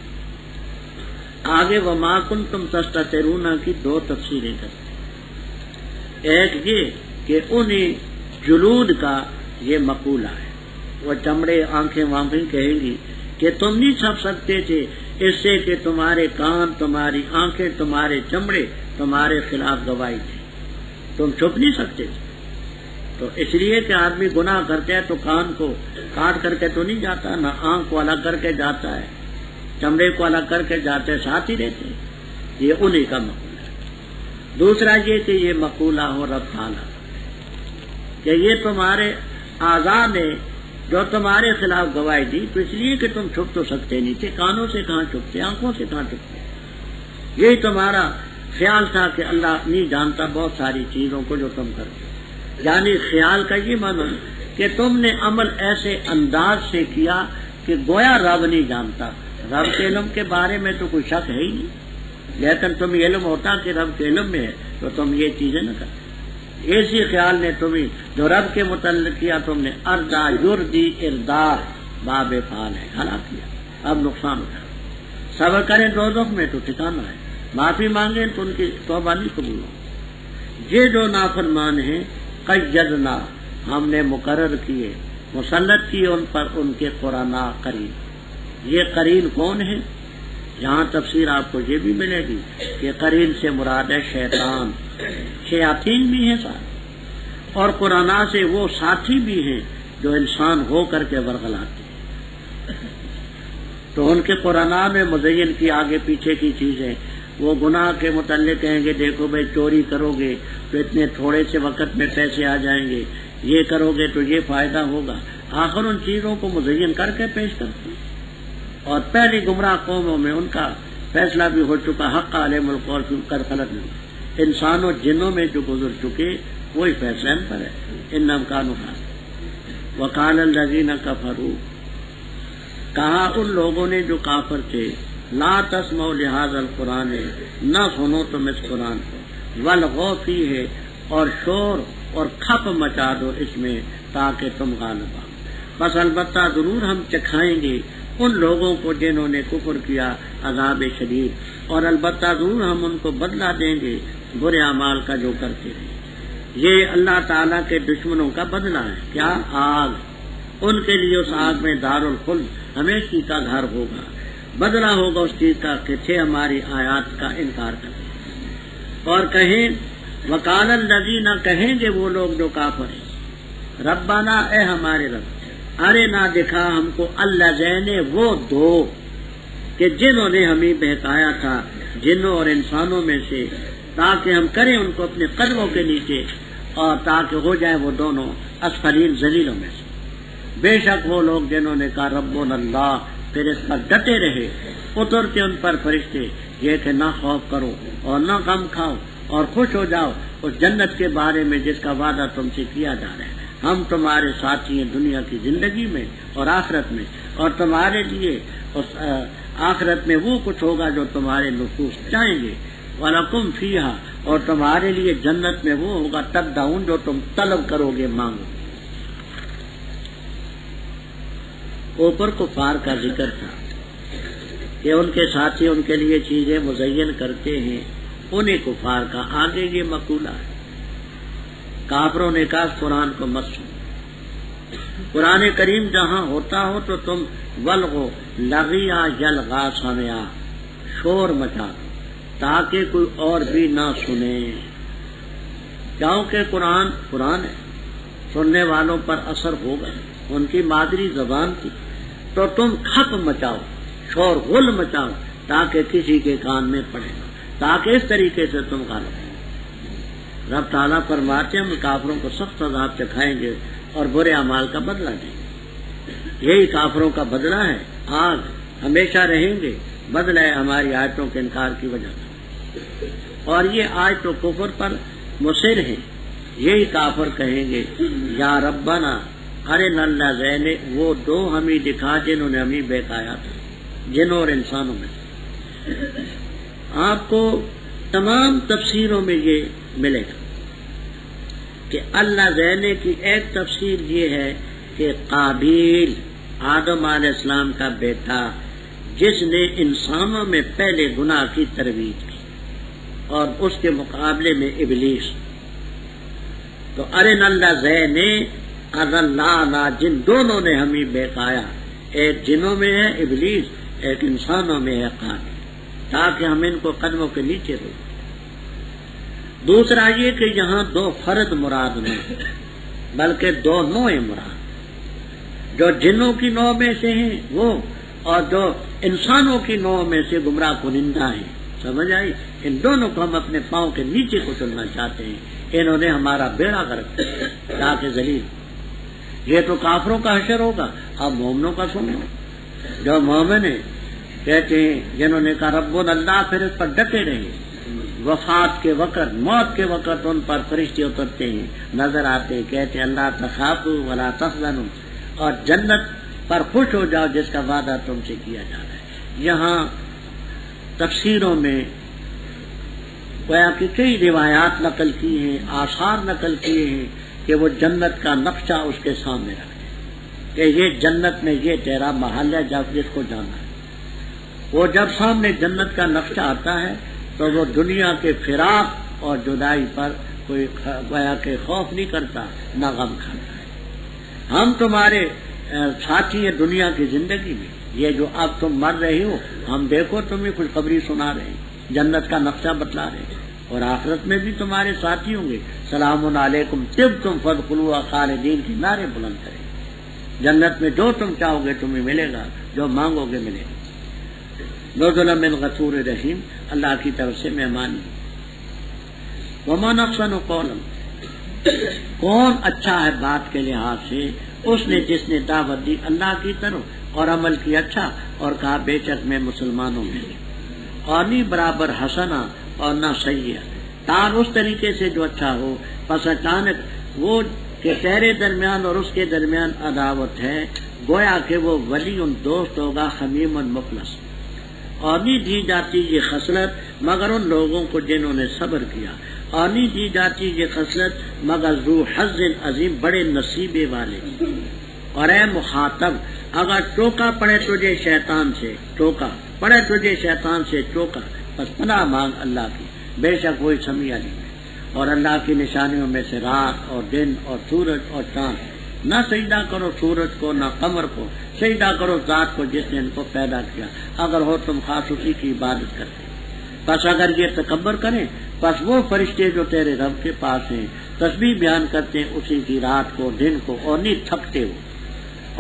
آگے وما کنتم تستترون کی دو تفسیریں کرتے، ایک یہ کہ انہیں جلود کا یہ مقولہ ہے، وہ چمڑے آنکھیں وانکھیں کہیں گی کہ تم نہیں چھپ سکتے تھے اس سے کہ تمہارے کان، تمہاری آنکھیں، تمہارے چمڑے تمہارے خلاف گواہی تھے، تم چھپ نہیں سکتے تھے۔ تو اس لیے کہ آدمی گناہ کرتے ہے تو کان کو کاٹ کر کے تو نہیں جاتا، نہ آنکھ کو الگ کر کے جاتا ہے، چمڑے کو الگ کر کے جاتے، ساتھ ہی رہتے ہیں۔ یہ انہی کا مقولہ ہے۔ دوسرا یہ کہ یہ مقولہ ہو رب تعالیٰ کہ یہ تمہارے اعضاء نے جو تمہارے خلاف گواہی دی، تو اس لیے کہ تم چھپ تو سکتے نہیں تھے، کانوں سے کہاں چھپتے، آنکھوں سے کہاں چھپتے۔ یہی تمہارا خیال تھا کہ اللہ نہیں جانتا بہت ساری چیزوں کو جو تم کرتے، یعنی خیال کا یہ معنی کہ تم نے عمل ایسے انداز سے کیا کہ گویا رب نہیں جانتا۔ رب کے علم کے بارے میں تو کوئی شک ہے ہی نہیں، لیکن تمہیں علم ہوتا کہ رب کے علم میں ہے تو تم یہ چیزیں نہ کرتے۔ اسی خیال نے تمہیں جو رب کے متعلق کیا، تم نے اردا یردی اردار باب فعال ہے، ہلاک کیا، اب نقصان اٹھا۔ صبر کریں دوزخ میں تو ٹھکانا ہے، معافی مانگیں تو ان کی توبہ نہیں قبول ہو۔ یہ جو نافرمان ہیں قیدنا ہم نے مقرر کیے، مسلط کیے ان پر ان کے قرانا قرین۔ یہ قرین کون ہے؟ یہاں تفسیر آپ کو یہ بھی ملے گی کہ قرین سے مراد ہے شیطان، شیاطین بھی ہیں ساتھ، اور قرانا سے وہ ساتھی بھی ہیں جو انسان ہو کر کے ورغلاتے ہیں۔ تو ان کے قرانا میں مزین کی آگے پیچھے کی چیزیں، وہ گناہ کے متعلق کہیں گے دیکھو بھائی چوری کرو گے تو اتنے تھوڑے سے وقت میں پیسے آ جائیں گے، یہ کرو گے تو یہ فائدہ ہوگا، آخر ان چیزوں کو مزین کر کے پیش کرتے ہیں۔ اور پہلی گمراہ قوموں میں ان کا فیصلہ بھی ہو چکا، حق علیہم القول فی قد خلت من، انسانوں جنوں میں جو گزر چکے وہی فیصلہ ان پر ہے۔ انہم کانوا خاسرین۔ وقال الذین کفروا، کہا ان لوگوں نے جو کافر تھے، لا تسمعوا لہذا القرآن، نہ سنو تم اس قرآن کو، والغوا فیہ، اور شور اور کھپ مچا دو اس میں تاکہ تم غالب آؤ۔ بس البتہ ضرور ہم چکھائیں گے ان لوگوں کو جنہوں نے کفر کیا عذاب شدید، اور البتہ ضرور ہم ان کو بدلہ دیں گے برے اعمال کا جو کرتے ہیں۔ یہ اللہ تعالیٰ کے دشمنوں کا بدلہ ہے، کیا؟ آگ، ان کے لیے اس آگ میں دار الخلد ہمیشہ کا گھر ہوگا، بدلہ ہوگا اس چیز کا کہ تھے ہماری آیات کا انکار کرتے۔ اور کہیں وقال الذین، کہیں گے وہ لوگ جو کافر ہیں، ربنا، اے ہمارے رب، ارے نہ دکھا ہم کو اللذین، وہ دو کہ جنہوں نے ہمیں بہکایا تھا جنوں اور انسانوں میں سے، تاکہ ہم کریں ان کو اپنے قدموں کے نیچے، اور تاکہ ہو جائے وہ دونوں اسفلین ذلیلوں میں سے۔ بے شک وہ لوگ جنہوں نے کہا ربنا اللہ، پھر اس پر ڈٹے رہے، اترتے ان پر فرشتے یہ کہ نہ خوف کرو اور نہ غم کھاؤ اور خوش ہو جاؤ اس جنت کے بارے میں جس کا وعدہ تم سے کیا جا رہا ہے، ہم تمہارے ساتھی ہیں دنیا کی زندگی میں اور آخرت میں، اور تمہارے لیے اس آخرت میں وہ کچھ ہوگا جو تمہارے نفوس چاہیں گے، وَلَكُمْ فِيهَا، اور تمہارے لیے جنت میں وہ ہوگا تدعون، جو تم طلب کرو گے، مانگو گے۔ اوپر کفار کا ذکر تھا کہ ان کے ساتھی ان کے لیے چیزیں مزین کرتے ہیں، انہیں کفار کا آگے یہ مقولہ ہے۔ کافروں نے کہا قرآن کو مت سنو، قرآن کریم جہاں ہوتا ہو تو تم ولغو لغیا یلغا سمیا، شور مچا دو تاکہ کوئی اور بھی نہ سنے، کیونکہ قرآن ہے، سننے والوں پر اثر ہوگا، ان کی مادری زبان تھی، تو تم کھپ مچاؤ، شور غل مچاؤ تاکہ کسی کے کان میں پڑے، تاکہ اس طریقے سے تم غالب ہو۔ رب تعالیٰ فرماتے ہیں ہم کافروں کو سخت عذاب چکھائیں گے اور برے اعمال کا بدلہ دیں گے۔ یہی کافروں کا بدلہ ہے، آگ، ہمیشہ رہیں گے، بدلہ ہے ہماری آیتوں کے انکار کی وجہ سے۔ اور یہ آج تو کفر پر مصر ہیں، یہی کافر کہیں گے یا ربنا ارے نلّہ زینے، وہ دو ہمیں دکھا جنہوں نے ہمیں بہکایا تھا جنوں اور انسانوں میں، آپ کو تمام تفسیروں میں یہ ملے گا کہ اللہ زینے کی ایک تفسیر یہ ہے کہ قابیل آدم علیہ السلام کا بیٹا جس نے انسانوں میں پہلے گناہ کی ترویج کی اور اس کے مقابلے میں ابلیس، تو ارن اللہ زینے اضلانا، جن دونوں نے ہمیں بہکایا، ایک جنوں میں ہے ابلیس، ایک انسانوں میں ہے قابیل، تاکہ ہم ان کو قدموں کے نیچے روکیں۔ دوسرا یہ کہ یہاں دو فرد مراد نہیں بلکہ دو نوع مراد، جو جنوں کی نوع میں سے ہیں وہ، اور جو انسانوں کی نوع میں سے گمراہ کنندہ ہیں، سمجھ آئی؟ ان دونوں کو ہم اپنے پاؤں کے نیچے کچلنا چاہتے ہیں، انہوں نے ہمارا بیڑا غرق کیا تاکہ ذلیل۔ یہ تو کافروں کا حشر ہوگا، اب مومنوں کا سنو۔ جو مومن ہیں کہتے ہیں، جنہوں نے کہا رب اللہ، پھر اس پر ڈٹے رہے، وفات کے وقت، موت کے وقت ان پر فرشتے اترتے ہیں، نظر آتے ہیں، کہتے ہیں اللہ تخافوا ولا تحزنوا، اور جنت پر خوش ہو جاؤ جس کا وعدہ تم سے کیا جا رہا ہے۔ یہاں تفسیروں میں گویا کہ کئی روایات نقل کی ہیں، آثار نقل کیے ہیں کہ وہ جنت کا نقشہ اس کے سامنے رکھ دیں کہ یہ جنت میں یہ تیرا محل ہے جس کو جانا ہے۔ وہ جب سامنے جنت کا نقشہ آتا ہے تو وہ دنیا کے فراق اور جدائی پر کوئی گویا کہ خوف نہیں کرتا، نہ غم کھاتا ہے۔ ہم تمہارے ساتھی ہیں دنیا کی زندگی میں، یہ جو اب تم مر رہے ہو، ہم دیکھو تمہیں خوشخبری سنا رہے ہیں، جنت کا نقشہ بتلا رہے ہیں، اور آخرت میں بھی تمہارے ساتھی ہوں گے۔ سلام علیکم طبتم فادخلوها خالدین کی نعرے بلند کریں، جنت میں جو تم چاہو گے تمہیں ملے گا، جو مانگو گے ملے گا۔ نزلا من غفور رحیم، اللہ کی طرف سے مہمانی۔ ومن احسن قولا، کون اچھا ہے بات کے لحاظ سے، اس نے جس نے دعوت دی اللہ کی طرف اور عمل کی اچھا، اور کہا بے شک میں مسلمانوں میں ہوں، اور نہیں برابر حسنا اور نہ سیئہ، تار اس طریقے سے جو اچھا ہو، پس اچانک وہ کہ تیرے درمیان اور اس کے درمیان عداوت ہے، گویا کہ وہ ولی ان دوست ہوگا، حمیم مخلص، اور نہیں دی جاتی یہ خصلت مگر ان لوگوں کو جنہوں نے صبر کیا، اور نہیں دی جاتی یہ خصلت مگر ذو حظ عظیم، بڑے نصیبے والے۔ اور اے مخاطب، اگر ٹوکا پڑے تجھے شیطان سے، ٹوکا پڑے تجھے شیطان سے ٹوکا، بس پناہ مانگ اللہ کی، بے شک وہی سمیع علیم ہے۔ اور اللہ کی نشانیوں میں سے رات اور دن اور سورج اور چاند، نہ سجدہ کرو سورج کو نہ قمر کو، سجدہ کرو ذات کو جس نے ان کو پیدا کیا، اگر ہو تم خاص اسی کی عبادت کرتے۔ بس اگر یہ تکبر کریں، بس وہ فرشتے جو تیرے رب کے پاس ہیں تسبیح بیان کرتے ہیں اسی کی رات کو دن کو، اور نہیں تھکتے ہو۔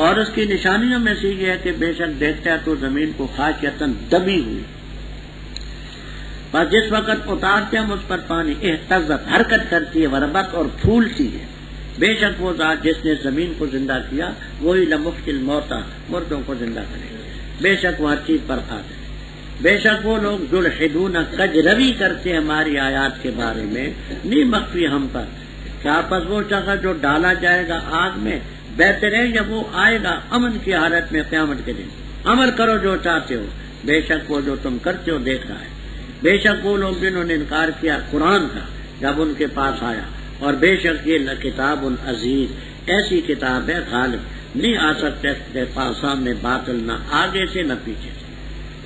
اور اس کی نشانیوں میں سے یہ ہے کہ بے شک دیکھتا ہے تو زمین کو خاشعتاً دبی ہوئی، بس جس وقت اتارتے ہم اس پر پانی اہتزت، حرکت کرتی ہے، وربت اور پھولتی ہے۔ بے شک وہ ذات جس نے زمین کو زندہ کیا وہی لمحی الموتى، مردوں کو زندہ کرے گا، بے شک وہ ہر چیز پر قادر ہے۔ بے شک وہ لوگ جلحدون، کجروی کرتے ہماری آیات کے بارے میں، نہیں مخفی ہم پر، کیا پس وہ شخص جو ڈالا جائے گا آگ میں بہتر ہے یا وہ آئے گا امن کی حالت میں قیامت کے دن؟ عمل کرو جو چاہتے ہو، بے شک وہ جو تم کرتے ہو دیکھ رہا ہے۔ بے شک وہ لوگ جنہوں نے انکار کیا قرآن کا جب ان کے پاس آیا، اور بے شک یہ کتاب عزیز، ایسی کتاب ہے غالب، نہیں آ سکتے اس کے پاس سامنے باطل، نہ آگے سے نہ پیچھے سے۔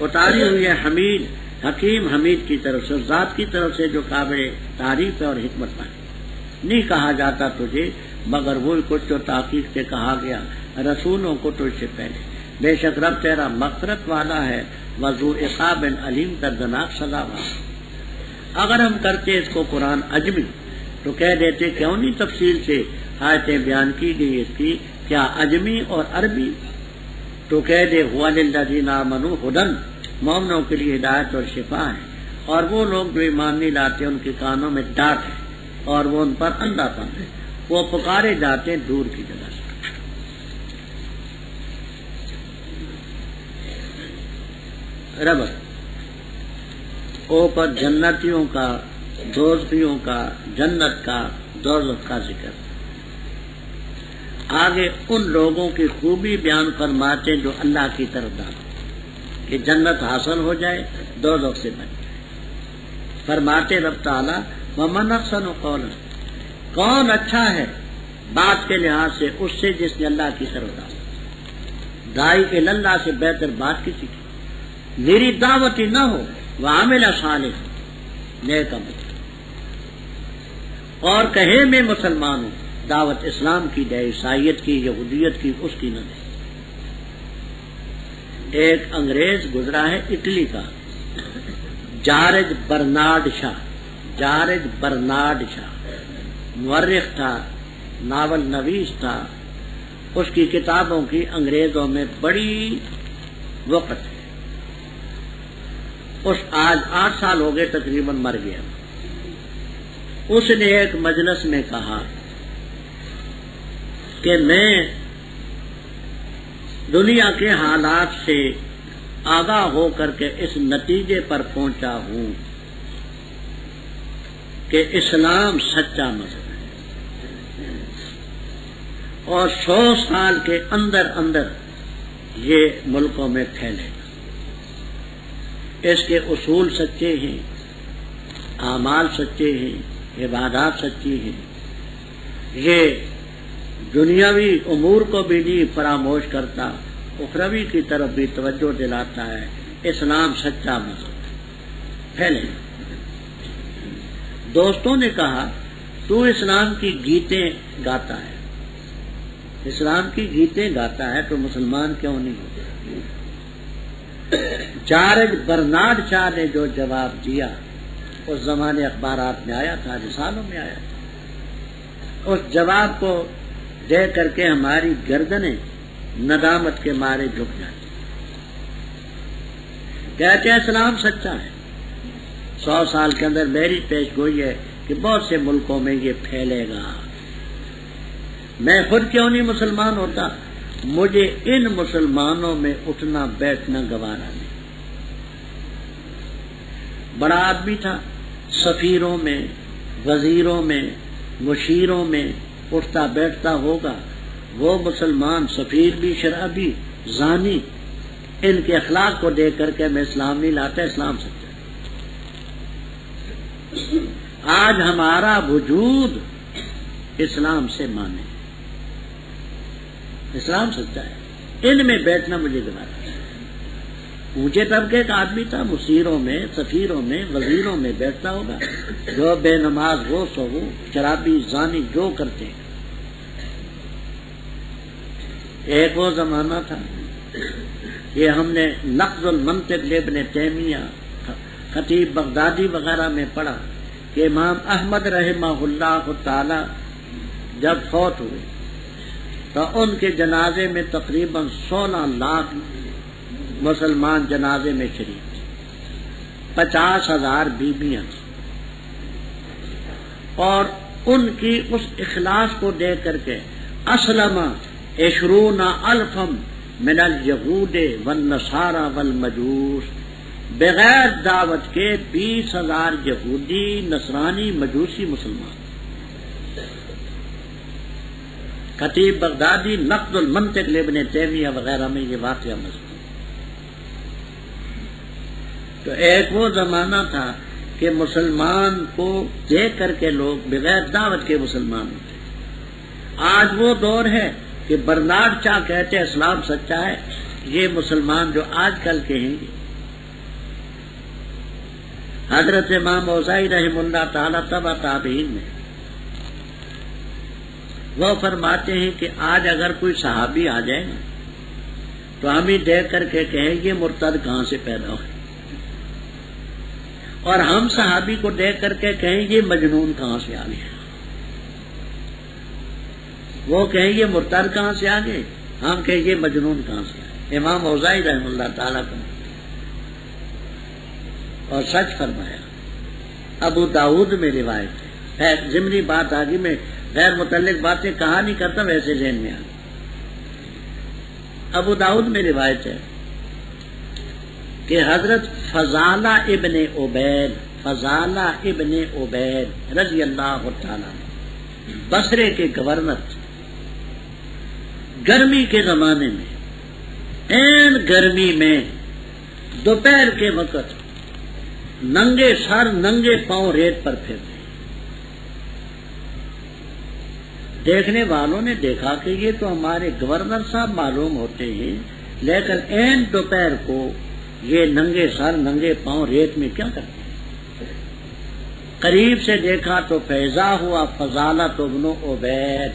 اتاری ہوئی ہے حمید، حکیم حمید کی طرف سے، ذات کی طرف سے جو قابل تعریف ہے اور حکمت والی۔ نہیں کہا جاتا تجھے مگر وہی کچھ جو تحقیق سے کہا گیا رسولوں کو تجھ سے پہلے، بے شک رب تیرا مغفرت والا ہے، وذو عقاب علیم، دردناک سزا والا۔ اگر ہم کرتے اس کو قرآن عجمی تو کہہ دیتے کیوں نہیں تفصیل سے آیتیں بیان کی گئی اس کی، کیا عجمی اور عربی؟ تو کہہ دے هو للذین آمنوا ھدی، مومنوں کے لیے ہدایت اور شفا ہے، اور وہ لوگ جو ایمان نہیں لاتے ان کے کانوں میں ڈانٹ ہے اور وہ ان پر اندھا پن ہے، وہ پکارے جاتے ہیں دور کی جگہ سے۔ ربط اوپر جنتیوں کا، دوزخیوں کا، جنت کا، دوزخ کا ذکر، آگے ان لوگوں کی خوبی بیان فرماتے جو اللہ کی طرف دعوت کہ جنت حاصل ہو جائے دوزخ سے بچ جائے۔ فرماتے رب تعالیٰ وَمَنْ أَحْسَنُ قَوْلًا، کون اچھا ہے بات کے لحاظ سے اس سے جس نے اللہ کی طرف دائی اللہ سے بہتر بات کسی کی میری دعوت ہی نہ ہو وعمل صالح نیک عمل، اور کہے میں مسلمان ہوں، دعوت اسلام کی دے، عیسائیت کی، یہودیت کی، اس کی نہ دے۔ ایک انگریز گزرا ہے اٹلی کا، جارج برنارڈ شاہ، مورخ تھا، ناول نویس تھا، اس کی کتابوں کی انگریزوں میں بڑی وقت ہے۔ اس آج 8 سال ہو گئے تقریباً مر گیا۔ اس نے ایک مجلس میں کہا کہ میں دنیا کے حالات سے آگاہ ہو کر کے اس نتیجے پر پہنچا ہوں کہ اسلام سچا مذہب ہے، اور 100 سال کے اندر اندر یہ ملکوں میں پھیلے گا۔ اس کے اصول سچے ہیں، اعمال سچے ہیں، عبادات سچی ہیں، یہ دنیاوی امور کو بھی نہیں فراموش کرتا، اخروی کی طرف بھی توجہ دلاتا ہے۔ اسلام سچا مذہب پھیلے۔ دوستوں نے کہا تو اسلام کی گیتیں گاتا ہے، اسلام کی گیتیں گاتا ہے تو مسلمان کیوں نہیں ہوتا؟ جارج برنارڈ شاہ نے جو جواب دیا اس زمانے اخبارات میں آیا تھا، رسالوں میں آیا تھا، اس جواب کو دے کر کے ہماری گردنیں ندامت کے مارے جھک جاتی۔ کہتے ہیں اسلام سچا ہے۔ 100 سال کے اندر میری پیش گوئی ہے کہ بہت سے ملکوں میں یہ پھیلے گا۔ میں خود کیوں نہیں مسلمان ہوتا؟ مجھے ان مسلمانوں میں اٹھنا بیٹھنا گوارا نہیں۔ بڑا آدمی تھا، سفیروں میں، وزیروں میں، مشیروں میں اٹھتا بیٹھتا ہوگا، وہ مسلمان سفیر بھی، شرابی، زانی، ان کے اخلاق کو دیکھ کر کے میں اسلام نہیں لاتا، اسلام سچا ہے۔ آج ہمارا وجود اسلام سے مانے، اسلام سچا ہے، ان میں بیٹھنا مجھے گوارا ہے۔ اونچے طبقے کا آدمی تھا، مشیروں میں، سفیروں میں، وزیروں میں بیٹھتا ہوگا، جو بے نماز وہ سو وہ، شرابی، زانی جو کرتے ہیں۔ ایک وہ زمانہ تھا، یہ ہم نے نقض المنطق لابن تیمیہ، خطیب بغدادی وغیرہ میں پڑھا کہ امام احمد رحمہ اللہ تعالی جب فوت ہوئے تو ان کے جنازے میں تقریباً 16 لاکھ مسلمان جنازے میں شریک تھے، 50,000 بیویاں تھیں، اور ان کی اس اخلاص کو دیکھ کر کے اسلم 20,000 من الیہود والنصارى والمجوس، بغیر دعوت کے 20,000 یہودی، نصرانی، مجوسی مسلمان۔ خطیب بغدادی نقد المنطق لابن تیمیہ وغیرہ میں یہ واقعہ مذکور۔ تو ایک وہ زمانہ تھا کہ مسلمان کو دیکھ کر کے لوگ بغیر دعوت کے مسلمان ہوتے۔ آج وہ دور ہے کہ برنارڈ شاہ کہتے ہیں اسلام سچا ہے، یہ مسلمان جو آج کل کے ہیں، حضرت امام اوزاعی رحمہ اللہ تعالی تبع تابعین میں وہ فرماتے ہیں کہ آج اگر کوئی صحابی آ جائے نا تو ہم ہی دیکھ کر کے کہیں یہ مرتد کہاں سے پیدا ہوئے، اور ہم صحابی کو دیکھ کر کے کہیں یہ مجنون کہاں سے آ گیا۔ وہ کہیں یہ مرتد کہاں سے آ گئے، ہم کہیں یہ مجنون کہاں سے آئے۔ امام اوزاعی رحمہ اللہ تعالیٰ کو اور سچ فرمایا۔ ابو داؤد میں روایت ہے، ضمنی بات آگے میں غیر متعلق باتیں کہا نہیں کرتا، ویسے ذہن میں آ۔ ابو داؤد میں روایت ہے کہ حضرت فضالہ ابن عبید رضی اللہ تعالیٰ بصرے کے گورنر تھے۔ گرمی کے زمانے میں، این گرمی میں دوپہر کے وقت ننگے سر ننگے پاؤں ریت پر پھر رہے. دیکھنے والوں نے دیکھا کہ یہ تو ہمارے گورنر صاحب معلوم ہوتے ہیں، لیکن عین دوپہر کو یہ ننگے سر ننگے پاؤں ریت میں کیا کرتے ہیں؟ قریب سے دیکھا تو فیضا ہوا فضالت ابن عبید،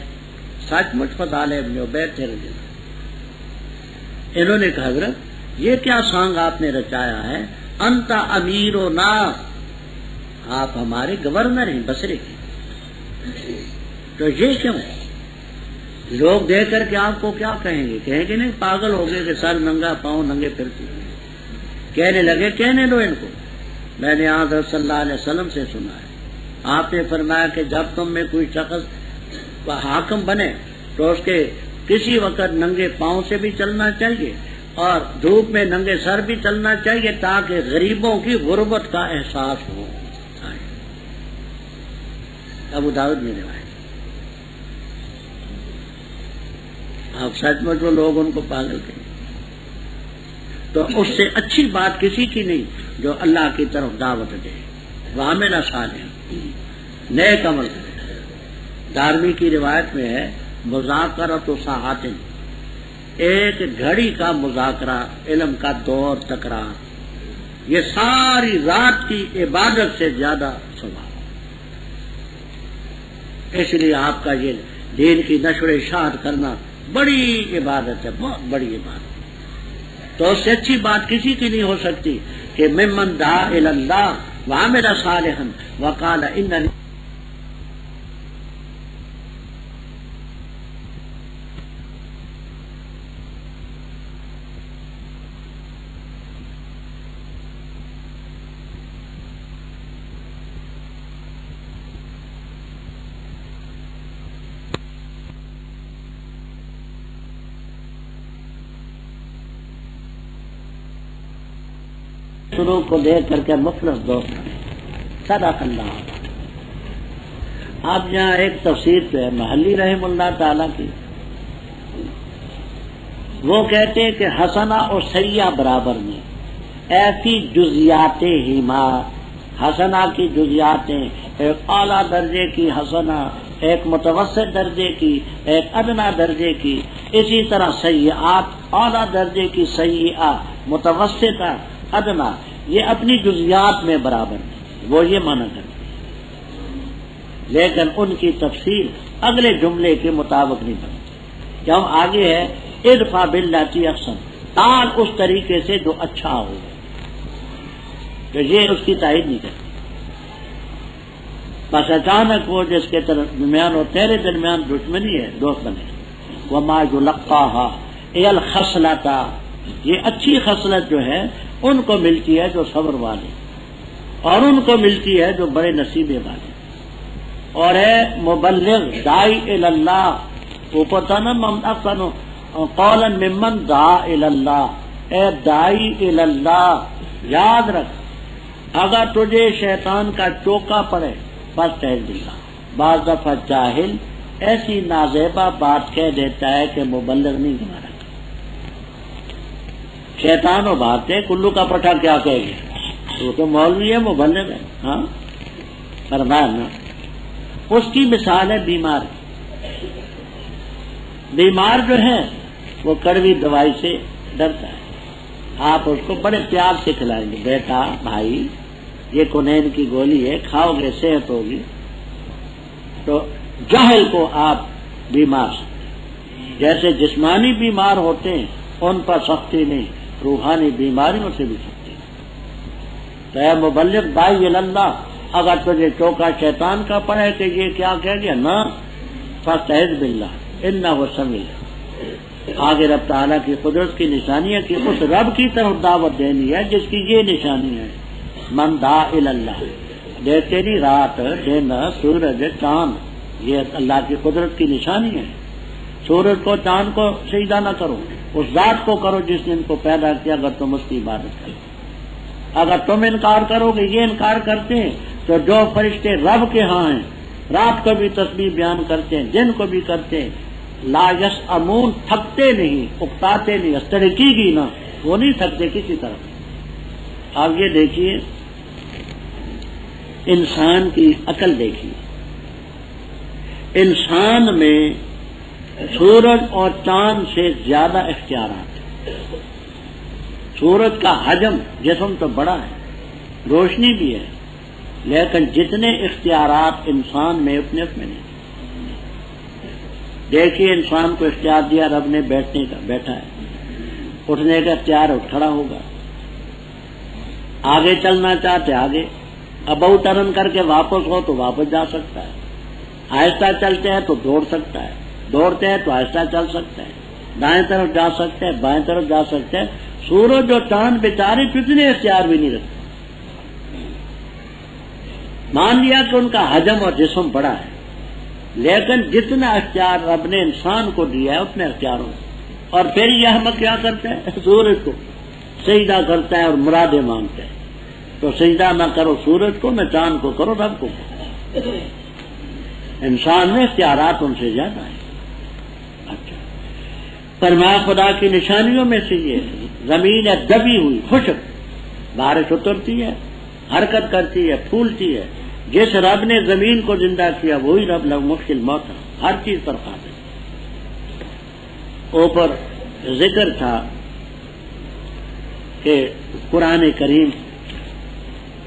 سچ مچ فضال ابن عبید تھے رضی اللہ. انہوں نے کہا حضرت یہ کیا سانگ آپ نے رچایا ہے؟ انت امیرنا، آپ ہمارے گورنر ہیں بصرے کے، تو یہ کیوں ہے؟ لوگ دیکھ کر کے آپ کو کیا کہیں گے؟ کہیں گے نہیں پاگل ہو گئے کہ سر ننگا پاؤں ننگے پھرتے. کہنے لگے کہنے دو ان کو، میں نے حضرت صلی اللہ علیہ وسلم سے سنا ہے، آپ نے فرمایا کہ جب تم میں کوئی شخص حاکم بنے تو اس کے کسی وقت ننگے پاؤں سے بھی چلنا چاہیے اور دھوپ میں ننگے سر بھی چلنا چاہیے تاکہ غریبوں کی غربت کا احساس ہو. ابو داؤد میں روایت. اب سچ مچ وہ لوگ ان کو پاگل کہیں تو اس سے اچھی بات کسی کی نہیں جو اللہ کی طرف دعوت دے، وعمل صالحا، نیک عمل کرے. دارمی کی روایت میں ہے مذاکرۃ ساعۃ، ایک گھڑی کا مذاکرہ، علم کا دور تکرار، یہ ساری رات کی عبادت سے زیادہ ثواب. اس لیے آپ کا یہ دین کی نشر و اشاعت کرنا بڑی عبادت ہے، بہت بڑی عبادت. تو اس سے اچھی بات کسی کی نہیں ہو سکتی کہ ممن دعا الی اللہ وعمل صالحا وقال اننی. شروع کو دیکھ کر کے مفلس دوست صدق اللہ. آپ یہاں ایک تفسیر جو ہے محلی رحم اللہ تعالی کی، وہ کہتے ہیں کہ حسنہ اور سیئہ برابر میں، ایسی جزیات ہی ماں، حسنہ کی جزیاتیں، ایک اعلیٰ درجے کی حسنہ، ایک متوسط درجے کی، ایک ادنا درجے کی، اسی طرح سیئات اعلیٰ درجے کی سیئہ، متوسطہ، ادنا، یہ اپنی جزیات میں برابر ہے. وہ یہ معنی کرتے ہیں، لیکن ان کی تفسیر اگلے جملے کے مطابق نہیں بنتی. جب آگے ہے ادفع باللتی احسن، تال اس طریقے سے جو اچھا ہو، تو یہ اس کی تائید نہیں کرتی. بس اچانک وہ جس کے درمیان اور تیرے درمیان دشمنی ہے دوست بنے. وما یلقاھا الا الخصلۃ، یہ اچھی خصلت جو ہے ان کو ملتی ہے جو صبر والے، اور ان کو ملتی ہے جو بڑے نصیبے والے. اور ہے مبلغ داعی الی اللہ، اوپر تھا نا من احسن قولا ممن دعا الی اللہ، اے داعی الی اللہ، یاد رکھ اگر تجھے شیطان کا چوکا پڑے بس تہذ باللہ. بعض دفعہ جاہل ایسی نازیبہ بات کہہ دیتا ہے کہ مبلغ نہیں ہمارا. شیطان و باتیں کلو کا پٹھا کیا کہے گی، وہ تو مولوی ہے مبلغ ہے. ہاں فرمایا نا، اس کی مثال ہے بیمار. بیمار جو ہے وہ کڑوی دوائی سے ڈرتا ہے. آپ اس کو بڑے پیار سے کھلائیں گے، بیٹا بھائی یہ کنین کی گولی ہے، کھاؤ گے صحت ہوگی. تو جاہل کو آپ بیمار سکتے، جیسے جسمانی بیمار ہوتے ہیں ان پر سختی نہیں، روحانی بیماریوں سے بھی سکتی. تو اے مبلغ داعی اللہ، اگر تجھے چوکا شیطان کا پڑے کہ یہ کیا کہہ گیا نا، فاستعذ باللہ انہ سمیع. آگے رب تعالیٰ کی قدرت کی نشانی ہے کہ اس رب کی طرف دعوت دینی ہے جس کی یہ نشانی ہے، من دعا الی اللہ. دیکھتے نہیں رات دن سورج چاند، یہ اللہ کی قدرت کی نشانی ہے. سورج کو چاند کو سجدہ نہ کرو، اس ذات کو کرو جس نے ان کو پیدا کیا اگر تم اس کی عبادت کرو. اگر تم انکار کرو گے، یہ انکار کرتے ہیں، تو جو فرشتے رب کے ہاں ہیں رات کو بھی تسبیح بیان کرتے ہیں، دن کو بھی کرتے ہیں، لا یسأمون، تھکتے نہیں، اکتاتے نہیں، استڑی کی گی نا، وہ نہیں تھکتے کسی طرح. آپ یہ دیکھیے انسان کی عقل دیکھیے، انسان میں سورج اور چاند سے زیادہ اختیارات ہیں۔ سورج کا حجم جسم تو بڑا ہے، روشنی بھی ہے، لیکن جتنے اختیارات انسان میں اتنے اس میں نہیں۔ دیکھیے انسان کو اختیار دیا رب نے بیٹھنے کا، بیٹھا ہے، اٹھنے کا اختیار ہے، کھڑا ہوگا، آگے چلنا چاہتے آگے، ابو ٹرن کر کے واپس ہو تو واپس جا سکتا ہے، آہستہ چلتے ہیں تو دوڑ سکتا ہے، دوڑتے ہیں تو آہستہ چل سکتا ہے، دائیں طرف جا سکتے ہیں، بائیں طرف جا سکتے ہیں۔ سورج اور چاند بیچارے کتنے اختیار بھی نہیں رکھتے۔ مان لیا کہ ان کا حجم اور جسم بڑا ہے، لیکن جتنا اختیار رب نے انسان کو دیا ہے اتنے اختیاروں سے، اور پھر یہ احمد کیا کرتا ہے؟ سورج کو سجدہ کرتا ہے اور مرادیں مانگتا ہے۔ تو سجدہ نہ کرو سورج کو، نہ چاند کو کرو، رب کو کرو۔ انسان میں اختیارات ان سے زیادہ ہیں۔ اچھا، فرمایا خدا کی نشانیوں میں سے یہ زمین ہے دبی ہوئی، خشک، بارش اترتی ہے، حرکت کرتی ہے، پھولتی ہے۔ جس رب نے زمین کو زندہ کیا وہی رب لگ مشکل موت ہے، ہر چیز پر قادر۔ اوپر ذکر تھا کہ قرآن کریم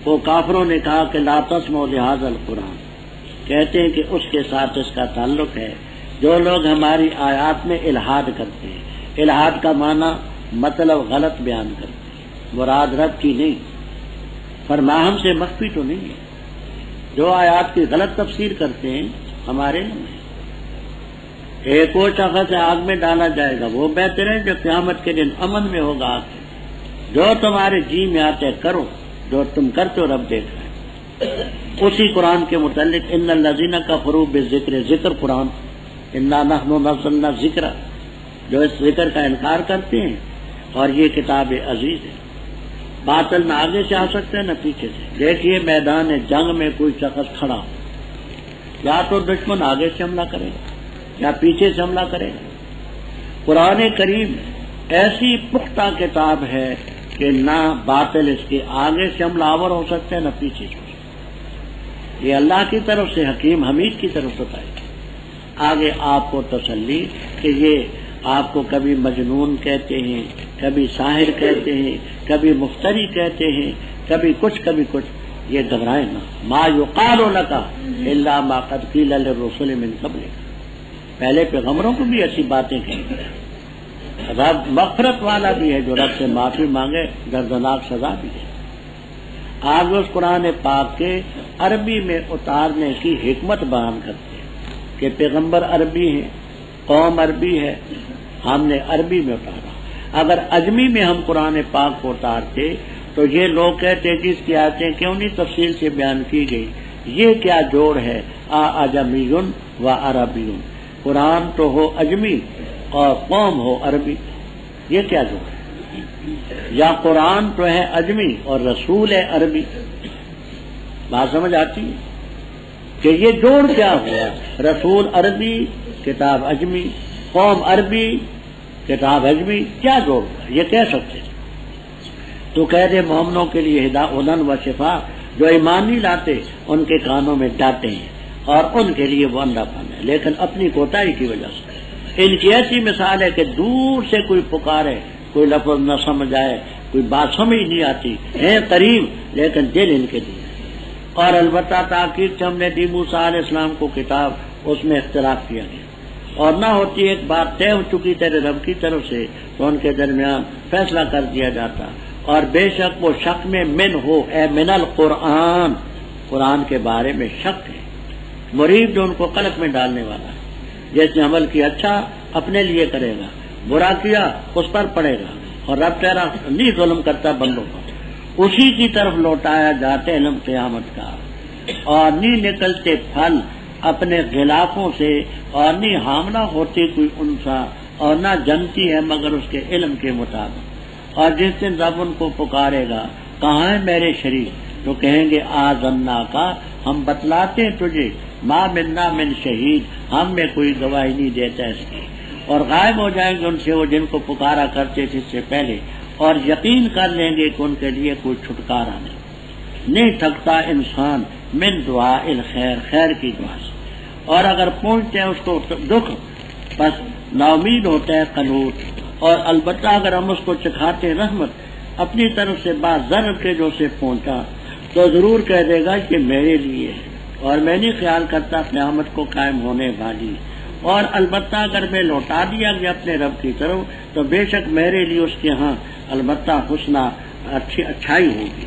وہ کافروں نے کہا کہ لا تسمعوا لہذا القرآن، کہتے ہیں کہ اس کے ساتھ اس کا تعلق ہے جو لوگ ہماری آیات میں الحاد کرتے ہیں۔ الحاد کا معنی مطلب غلط بیان کرتے ہیں، مراد رب کی نہیں، فرمایا ہم سے مخفی تو نہیں ہے۔ جو آیات کی غلط تفسیر کرتے ہیں ہمارے نہیں۔ ایک وہ شخص آگ میں ڈالا جائے گا، وہ بہتر ہے جو قیامت کے دن امن میں ہوگا آگ سے۔ جو تمہارے جی میں آتے کرو، جو تم کرتے ہو رب دیکھ رہے ہیں۔ اسی قرآن کے متعلق ان الذین کفروا بالذکر، ذکر قرآن، انا نحن نزلنا الذکر، جو اس ذکر کا انکار کرتے ہیں، اور یہ کتاب عزیز ہے۔ باطل نہ آگے سے آ سکتے ہیں نہ پیچھے سے۔ دیکھیے میدان جنگ میں کوئی شخص کھڑا ہو، یا تو دشمن آگے سے حملہ کرے گا یا پیچھے سے حملہ کرے گا۔ قرآن کریم ایسی پختہ کتاب ہے کہ نہ باطل اس کے آگے سے حملہ آور ہو سکتا ہے نہ پیچھے سے۔ یہ اللہ کی طرف سے حکیم حمید کی طرف بتائے۔ آگے آپ کو تسلی کہ یہ آپ کو کبھی مجنون کہتے ہیں، کبھی ساحر کہتے ہیں، کبھی مفتری کہتے ہیں، کبھی کچھ کبھی کچھ، یہ گھبرائے نہ۔ ما یقال لک الا ما قد قیل للرسل من قبلک، پہلے پیغمبروں کو بھی ایسی باتیں کہیں۔ رب مغفرت والا بھی ہے، جو رب سے معافی مانگے دردناک سزا بھی ہے۔ آج اس قرآن پاک کے عربی میں اتارنے کی حکمت بیان کرتے ہیں کہ پیغمبر عربی ہیں، قوم عربی ہے، ہم نے عربی میں اتارا۔ اگر عجمی میں ہم قرآن پاک کو اتارتے تو یہ لوگ کہتے کہ اس کی آیتیں کیوں نہیں تفصیل سے بیان کی گئی، یہ کیا جوڑ ہے اعجمی و عربی، قرآن تو ہو عجمی اور قوم ہو عربی، یہ کیا جوڑ ہے؟ یا قرآن تو ہے عجمی اور رسول ہے عربی، بات سمجھ آتی ہے کہ یہ جوڑ کیا ہوا؟ رسول عربی، کتاب عجمی، قوم عربی، کتاب عجمی، کیا جوڑ ہوا؟ یہ کہہ سکتے تو کہہ دے مومنوں کے لیے ہدن و شفا، جو ایمان نہیں لاتے ان کے کانوں میں ڈانٹے ہیں اور ان کے لیے وہ اندھا پن ہے، لیکن اپنی کوتاہی کی وجہ سے۔ ان کی ایسی مثال ہے کہ دور سے کوئی پکارے، کوئی لفظ نہ سمجھ آئے، کوئی بات سمجھ نہیں آتی، ہیں قریب لیکن دل ان کے لیے۔ اور البتہ تاکید سے ہم نے دی موسیٰ علیہ السلام کو کتاب، اس میں اختلاف کیا گیا، اور نہ ہوتی ایک بات طے ہو چکی تیرے رب کی طرف سے تو ان کے درمیان فیصلہ کر دیا جاتا۔ اور بے شک وہ شک میں من ہو، اے من القرآن، قرآن کے بارے میں شک ہے، مریب جو ان کو قلق میں ڈالنے والا ہے۔ جس نے عمل کیا اچھا اپنے لیے کرے گا، برا کیا اس پر پڑے گا، اور رب تیرا نہیں ظلم کرتا بندوں پر، اسی کی طرف لوٹایا جاتے علم قیامت کا، اور نہیں نکلتے پھل اپنے غلافوں سے، اور نہیں حاملہ ہوتی کوئی انسا، اور نہ جنتی ہے مگر اس کے علم کے مطابق۔ اور جس دن رب ان کو پکارے گا کہاں ہے میرے شریک، تو کہیں گے آذنا کا، ہم بتلاتے ہیں تجھے، ما منا من شہید، ہم میں کوئی گواہی نہیں دیتا اس کی۔ اور غائب ہو جائیں گے ان سے وہ جن کو پکارا کرتے تھے اس سے پہلے، اور یقین کر لیں گے کہ ان کے لیے کوئی چھٹکارا نہیں۔ نہیں تھکتا انسان من دعا الخیر، خیر کی دعا سے، اور اگر پہنچتے ہیں اس کو دکھ بس ناامید ہوتا ہے قنوط، اور البتہ اگر ہم اس کو چکھاتے رحمت اپنی طرف سے بات ذر کے جو سے پہنچا تو ضرور کہہ دے گا کہ میرے لیے ہے، اور میں نہیں خیال کرتا قیامت کو قائم ہونے والی، اور البتہ اگر میں لوٹا دیا گیا اپنے رب کی طرف تو بے شک میرے لیے اس کے ہاں البتہ حسنہ اچھائی ہوگی،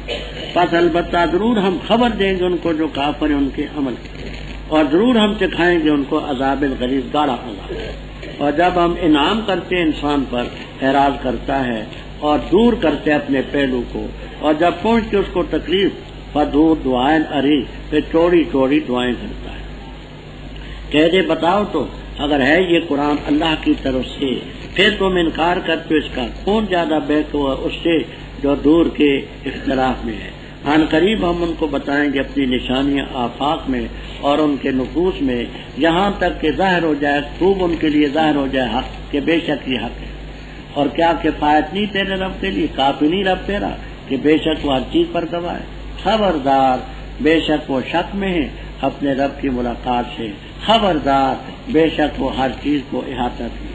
پس البتہ ضرور ہم خبر دیں گے ان کو جو کافر ہیں ان کے عمل کی، اور ضرور ہم چکھائیں گے ان کو عذاب الغلیظ، گاڑا عذاب۔ اور جب ہم انعام کرتے ہیں انسان پر اعراض کرتا ہے اور دور کرتے اپنے پہلو کو، اور جب پہنچ کے اس کو تکلیف فدور دعائیں اری، پھر چوڑی چوڑی دعائیں کرتا ہے۔ کہہ دے بتاؤ تو اگر ہے یہ قرآن اللہ کی طرف سے پھر تم انکار کرتے ہو، اس کا کون زیادہ بہتر ہوا اس سے جو دور کے اختلاف میں ہے۔ عن قریب ہم ان کو بتائیں گے اپنی نشانیاں آفاق میں اور ان کے نفوس میں، یہاں تک کہ ظاہر ہو جائے، خوب ان کے لیے ظاہر ہو جائے حق کہ بے شک یہ حق ہے۔ اور کیا کفایت نہیں تیرے رب کے لیے، کافی نہیں رب تیرا کہ بے شک وہ ہر چیز پر گواہ ہے۔ خبردار بے شک وہ شک میں ہے اپنے رب کی ملاقات سے، خبردار بے شک وہ ہر چیز کو احاطہ کی۔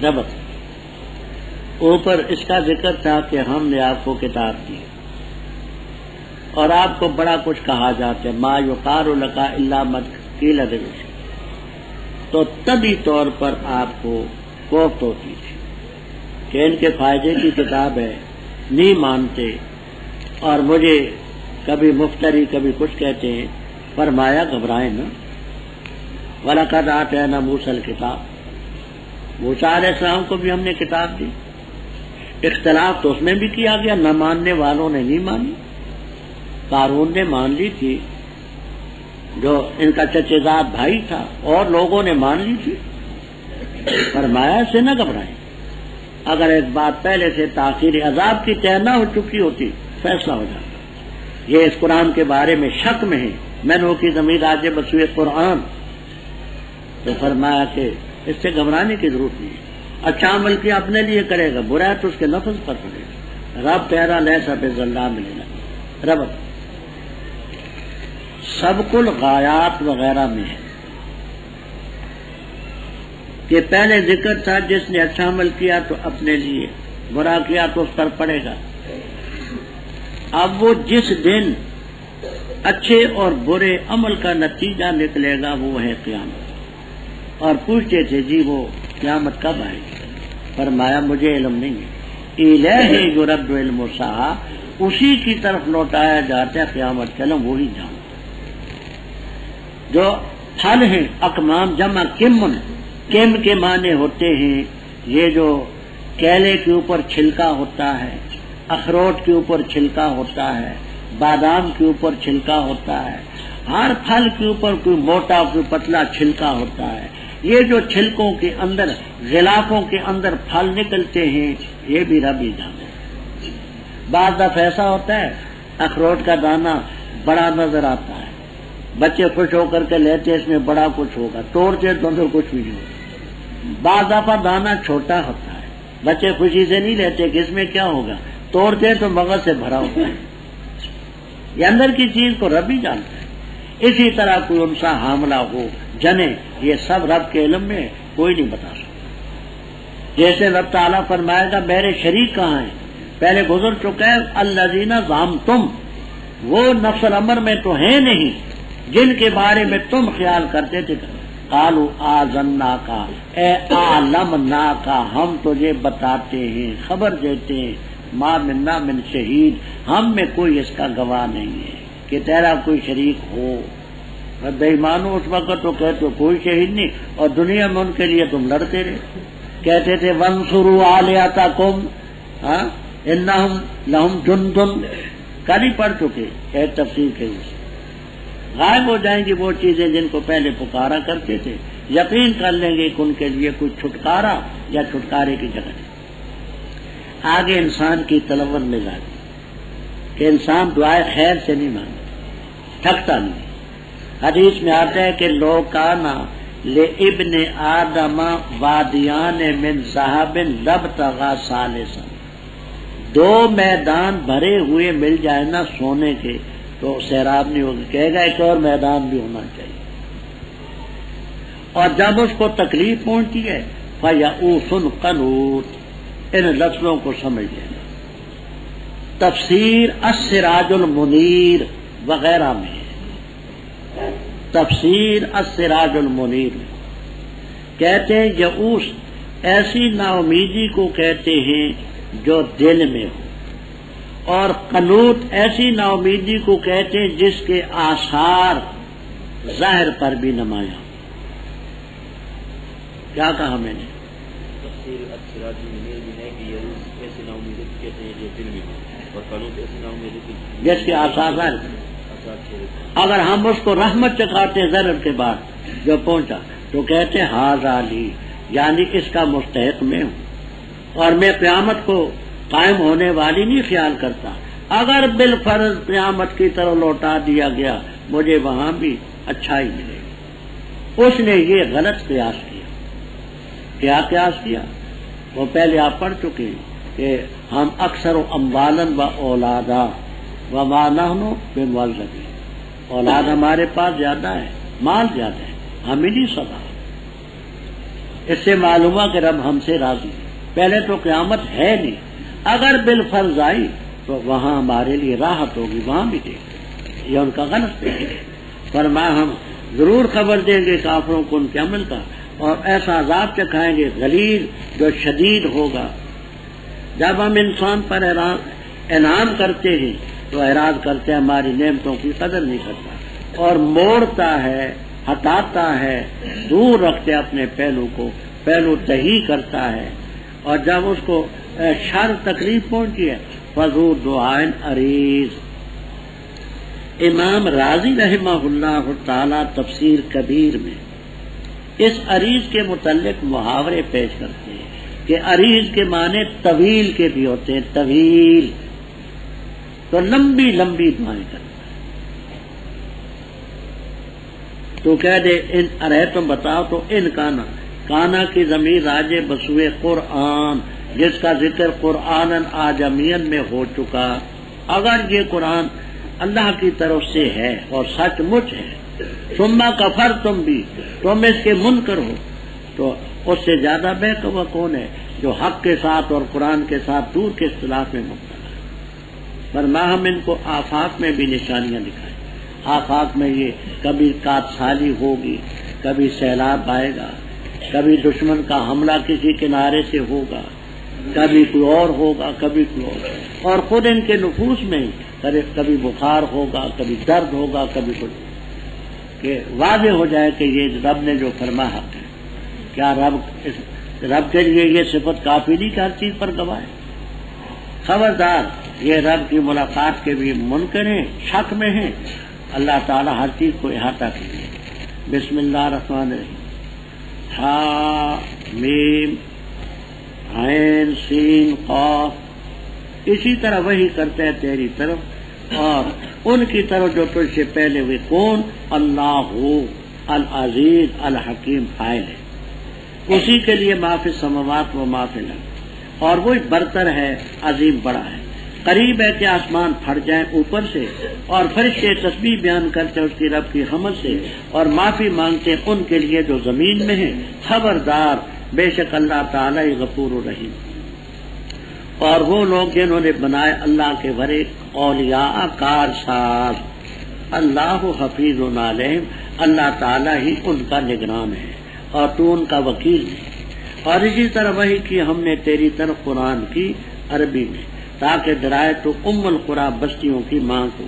ربط اوپر اس کا ذکر تھا کہ ہم نے آپ کو کتاب دی اور آپ کو بڑا کچھ کہا جاتا ہے، ما یقال لک الا ما قیل للرسل، تو طبی طور پر آپ کو کوفت ہوتی تھی کہ ان کے فائدے کی کتاب ہے، نہیں مانتے، اور مجھے کبھی مفتری کبھی کچھ کہتے ہیں۔ فرمایا گھبرائیں نہ، وَلَقَدْ آتَيْنَا مُوسَى الْكِتَابَ، موسیٰ علیہ السلام کو بھی ہم نے کتاب دی، اختلاف تو اس میں بھی کیا گیا، نہ ماننے والوں نے نہیں مانی، قارون نے مان لی تھی جو ان کا چچے زاد بھائی تھا، اور لوگوں نے مان لی تھی۔ فرمایا سے نہ گھبرائیں، اگر ایک بات پہلے سے تاخیر عذاب کی طے نہ ہو چکی ہوتی فیصلہ ہو جاتا۔ یہ اس قرآن کے بارے میں شک میں ہے، میں نے کی ضمیر راجع بسوئے قرآن، تو فرمایا کہ اس سے گھبرانے کی ضرورت نہیں ہے، اچھا عمل کیا اپنے لیے کرے گا، برا ہے تو اس کے نفس پر پڑے گا۔ رب تیرا لیسا بظلام للعبید۔ رب سبق الغایات وغیرہ میں ہے کہ پہلے ذکر تھا جس نے اچھا عمل کیا تو اپنے لیے، برا کیا تو اس پر پڑے گا۔ اب وہ جس دن اچھے اور برے عمل کا نتیجہ نکلے گا وہ ہے قیامت۔ اور پوچھتے تھے جی وہ قیامت کب آئے گی؟ فرمایا مجھے علم نہیں ہے، الہ یرد علم الساعہ، اسی کی طرف لوٹایا جاتا ہے قیامت کا علم، وہی جانتا۔ جو پھل ہیں اکمام جمع کمن، کم کے معنی ہوتے ہیں یہ جو کیلے کے اوپر چھلکا ہوتا ہے، اخروٹ کے اوپر چھلکا ہوتا ہے، بادام کے اوپر چھلکا ہوتا ہے، ہر پھل کے اوپر کوئی موٹا کوئی پتلا چھلکا ہوتا ہے۔ یہ جو چھلکوں کے اندر غلافوں کے اندر پھل نکلتے ہیں یہ بھی رب ہی جانے۔ بعض دفعہ ایسا ہوتا ہے اخروٹ کا دانہ بڑا نظر آتا ہے، بچے خوش ہو کر کے لیتے اس میں بڑا کچھ ہوگا، توڑتے تو اندر کچھ بھی نہیں ہوگا۔ بعض دفعہ دانہ چھوٹا ہوتا ہے، بچے خوشی سے نہیں لیتے کہ اس میں کیا ہوگا، توڑتے تو مغز سے بھرا ہوتا ہے۔ یہ اندر کی چیز کو رب ہی جانتا ہے۔ اسی طرح کوئی انسا حاملہ ہو، جنے، یہ سب رب کے علم میں کوئی نہیں بتا سکتا۔ جیسے رب تعالیٰ فرمائے گا میرے شریک کہاں ہیں، پہلے گزر چکا ہے الذین زعمتم، وہ نفس الامر میں تو ہیں نہیں جن کے بارے میں تم خیال کرتے تھے۔ قالوا آذناک، اے علمناک، ہم تجھے بتاتے ہیں، خبر دیتے ہیں، ما منا من شہید، ہم میں کوئی اس کا گواہ نہیں ہے کہ تیرا کوئی شریک ہو۔ بے ایمانو اس وقت تو کہتے کوئی شہید نہیں، اور دنیا میں ان کے لیے تم لڑتے رہے، کہتے تھے وانصروا آلیاتکم، انہم لہم جند، کل ہی پڑھ چکے ایک تفسیر کے لیے۔ غائب ہو جائیں گی وہ چیزیں جن کو پہلے پکارا کرتے تھے، یقین کر لیں گے کہ ان کے لیے کوئی چھٹکارا یا چھٹکارے کی جگہ نہیں۔ آگے انسان کی تلون مزاج کہ انسان دعائے خیر سے نہیں مانگتا، تھکتا نہیں۔ حدیث میں آتا ہے کہ لو کانا لابن آدم وادیان من ذهب لابتغى ثالثا، دو میدان بھرے ہوئے مل جائے نا سونے کے تو سیراب نہیں ہوگی، کہے گا ایک اور میدان بھی ہونا چاہیے۔ اور جب اس کو تکلیف پہنچتی ہے فَيَئُوسٌ قَنُوطٌ، ان لفظوں کو سمجھ لینا۔ تفسیر السراج المنیر وغیرہ میں، تفسیر السراج المنیر میں کہتے ہیں یئوس ایسی نا امیدی کو کہتے ہیں جو دل میں ہو، اور قنوط ایسی نا امیدی کو کہتے ہیں جس کے آثار ظاہر پر بھی نمایاں۔ کیا کہا میں نے؟ تفسیر السراج المنیر میں ہے کہ یہ ایسی نا امیدی کہتے ہیں جو دل میں ہو، اور قنوط ایسی نا امیدی جس کے آثار ظاہر پر۔ اگر ہم اس کو رحمت چکھاتے ہیں ضرر کے بعد جو پہنچا تو کہتے ہیں ھذا لی، یعنی اس کا مستحق میں ہوں، اور میں قیامت کو قائم ہونے والی نہیں خیال کرتا۔ اگر بالفرض قیامت کی طرف لوٹا دیا گیا مجھے وہاں بھی اچھا ہی ملے گا۔ اس نے یہ غلط قیاس کیا۔ کیا قیاس کیا؟ وہ پہلے آپ پڑھ چکے ہیں کہ ہم اکثر اموالا و اولادا وما نحن بمعذبین، اولاد ہمارے پاس زیادہ ہے، مال زیادہ ہے، ہمیں نہیں سزا۔ اس سے معلوم ہوا کہ رب ہم سے راضی ہے۔ پہلے تو قیامت ہے نہیں، اگر بالفرض آئی تو وہاں ہمارے لیے راحت ہوگی، وہاں بھی دے گی۔ یہ ان کا غلط ہے۔ فرمایا ہم ضرور خبر دیں گے کافروں کو ان کے عمل کا، اور ایسا عذاب چکھائیں گے غلیظ جو شدید ہوگا۔ جب ہم انسان پر انعام کرتے ہیں تو اعراض کرتے ہیں، ہماری نعمتوں کی قدر نہیں کرتا، اور موڑتا ہے، ہٹاتا ہے، دور رکھتے اپنے پہلو کو، پہلو تہی کرتا ہے۔ اور جب اس کو شر تکلیف پہنچی ہے فذو دعائن عریض۔ امام راضی رحمہ اللہ تعالی تفسیر کبیر میں اس عریض کے متعلق محاورے پیش کرتے ہیں کہ عریض کے معنی طویل کے بھی ہوتے ہیں، طویل تو لمبی لمبی دعائیں کرتا ہے۔ تو کہہ دے ان ارے تم بتاؤ تو ان کانا کی ضمیر راجے بسوئے قرآن، جس کا ذکر قرآن آجمین میں ہو چکا۔ اگر یہ قرآن اللہ کی طرف سے ہے اور سچ مچ ہے، ثم کفر تم بھی، تم اس کے منکر ہو، تو اس سے زیادہ بے وقوع کون ہے جو حق کے ساتھ اور قرآن کے ساتھ دور کے اختلاف میں مبتلا ہے۔ فرمایا ہم ان کو آفاق میں بھی نشانیاں دکھائیں۔ آفاق میں یہ کبھی کاتسالی ہوگی، کبھی سیلاب آئے گا، کبھی دشمن کا حملہ کسی کنارے سے ہوگا، کبھی کوئی اور ہوگا، کبھی کوئی اور خود ان کے نفوس میں ہی کبھی بخار ہوگا، کبھی درد ہوگا، کبھی کچھ، کہ واضح ہو جائے کہ یہ رب نے جو فرمایا حق ہے۔ کیا رب کے لیے یہ صفت کافی نہیں کہ ہر چیز پر گواہ ہے؟ خبردار، یہ رب کی ملاقات کے بھی منکر ہیں، شک میں ہیں۔ اللہ تعالی ہر چیز کو احاطہ کیجیے۔ بسم اللہ الرحمن الرحیم، ہا میم عین سین قاف۔ اسی طرح وہی کرتے ہیں تیری طرف اور ان کی طرف جو تجھ سے پہلے ہوئے۔ کون؟ اللہ العزیز الحکیم فاعل ہے، اسی کے لیے ما فی السماوات و ما فی الارض، اور وہی برتر ہے، عظیم بڑا ہے۔ قریب ہے کہ آسمان پھٹ جائیں اوپر سے، اور فرشتے تسبیح بیان کرتے ہیں اس کی رب کی حمد سے، اور معافی مانگتے ہیں ان کے لیے جو زمین میں ہیں۔ خبردار، بے شک اللہ تعالی غفور الرحیم۔ اور وہ لوگ جنہوں نے بنائے اللہ کے ورے اولیاء کارساز، اللہ حفیظ علیہم، اللہ تعالی ہی ان کا نگران ہے اور تو ان کا وکیل ہے۔ اور اسی طرح وہی کی ہم نے تیری طرف قرآن کی عربی میں، تاکہ ڈرائے تو ام القریٰ بستیوں کی ماں کو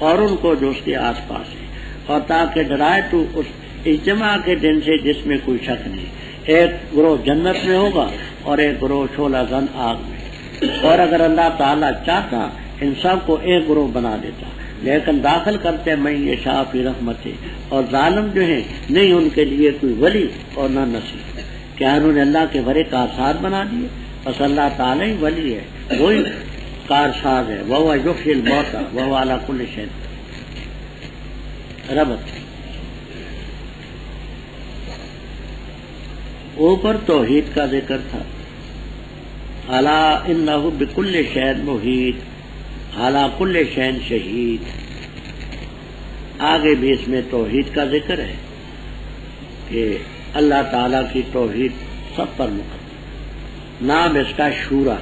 اور ان کو جو اس کے آس پاس ہے، اور تاکہ ڈرائے تو اس اجتماع کے دن سے جس میں کوئی شک نہیں۔ ایک گروہ جنت میں ہوگا اور ایک گروہ شعلہ زن آگ میں، اور اگر اللہ تعالیٰ چاہتا ان سب کو ایک گروہ بنا دیتا، لیکن داخل کرتے میں یہ شافی رحمت ہے، اور ظالم جو ہیں نہیں ان کے لیے کوئی ولی اور نہ نصیر۔ کیا انہوں نے اللہ کے ورے کارساز بنا دیے؟ بس اللہ تعالیٰ ہی ولی ہے، وہی کارساز ہے۔ وَهُوَ يُحْيِي الْمَوْتَى وَهُوَ عَلَى كُلِّ شَيْءٍ ربط۔ اوپر توحید کا ذکر تھا، الا انہ بکل شیء محیط علی کل شیء شہید. آگے بھی اس میں توحید کا ذکر ہے کہ اللہ تعالیٰ کی توحید سب پر مقدم. نام اس کا شورا.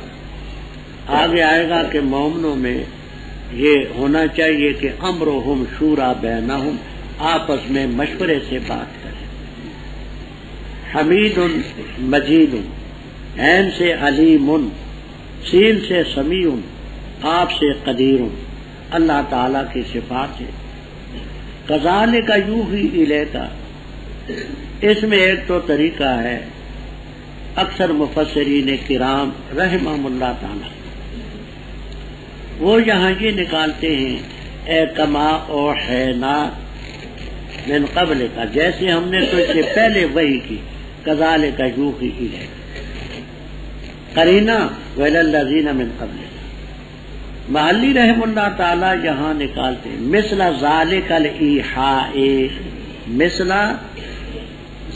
آگے آئے گا کہ مومنوں میں یہ ہونا چاہیے کہ امرہم شورا بینہم، آپس میں مشورے سے بات کریں. حمید مجید، عین سے علیم، سین سے سمیع، آپ سے قدیر. اللہ تعالیٰ کی صفات ہے. کذالک یوحی الیک، اس میں ایک تو طریقہ ہے اکثر مفسرین کرام رحمہم اللہ تعالی وہ یہاں یہ نکالتے ہیں اے کما اوحینا من قبل کا، جیسے ہم نے تو اس سے پہلے وحی کی. کذالک یوحی الیک قرینہ ولی الذین من قبل. محلی رحم اللہ تعالی یہاں نکالتے ہیں مثل ذالک الایحاء، مثل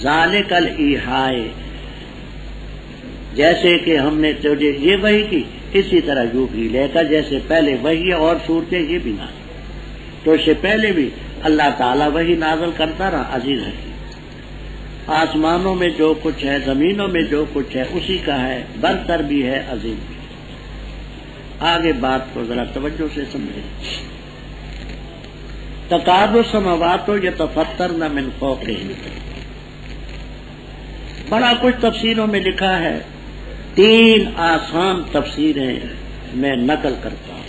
ذالک الایحاء، جیسے کہ ہم نے تجھے یہ وحی کی اسی طرح یوحی لے کر، جیسے پہلے وحی اور صورتیں یہ بھی نازل. تو اس سے پہلے بھی اللہ تعالیٰ وحی نازل کرتا رہا. عزیز حکیم، آسمانوں میں جو کچھ ہے، زمینوں میں جو کچھ ہے اسی کا ہے، برتر بھی ہے، عظیم بھی. آگے بات کو ذرا توجہ سے سمجھیں. تکاد السماوات یتفطرن من فوقہن، بڑا کچھ تفسیروں میں لکھا ہے. 3 آسان تفسیریں میں نقل کرتا ہوں.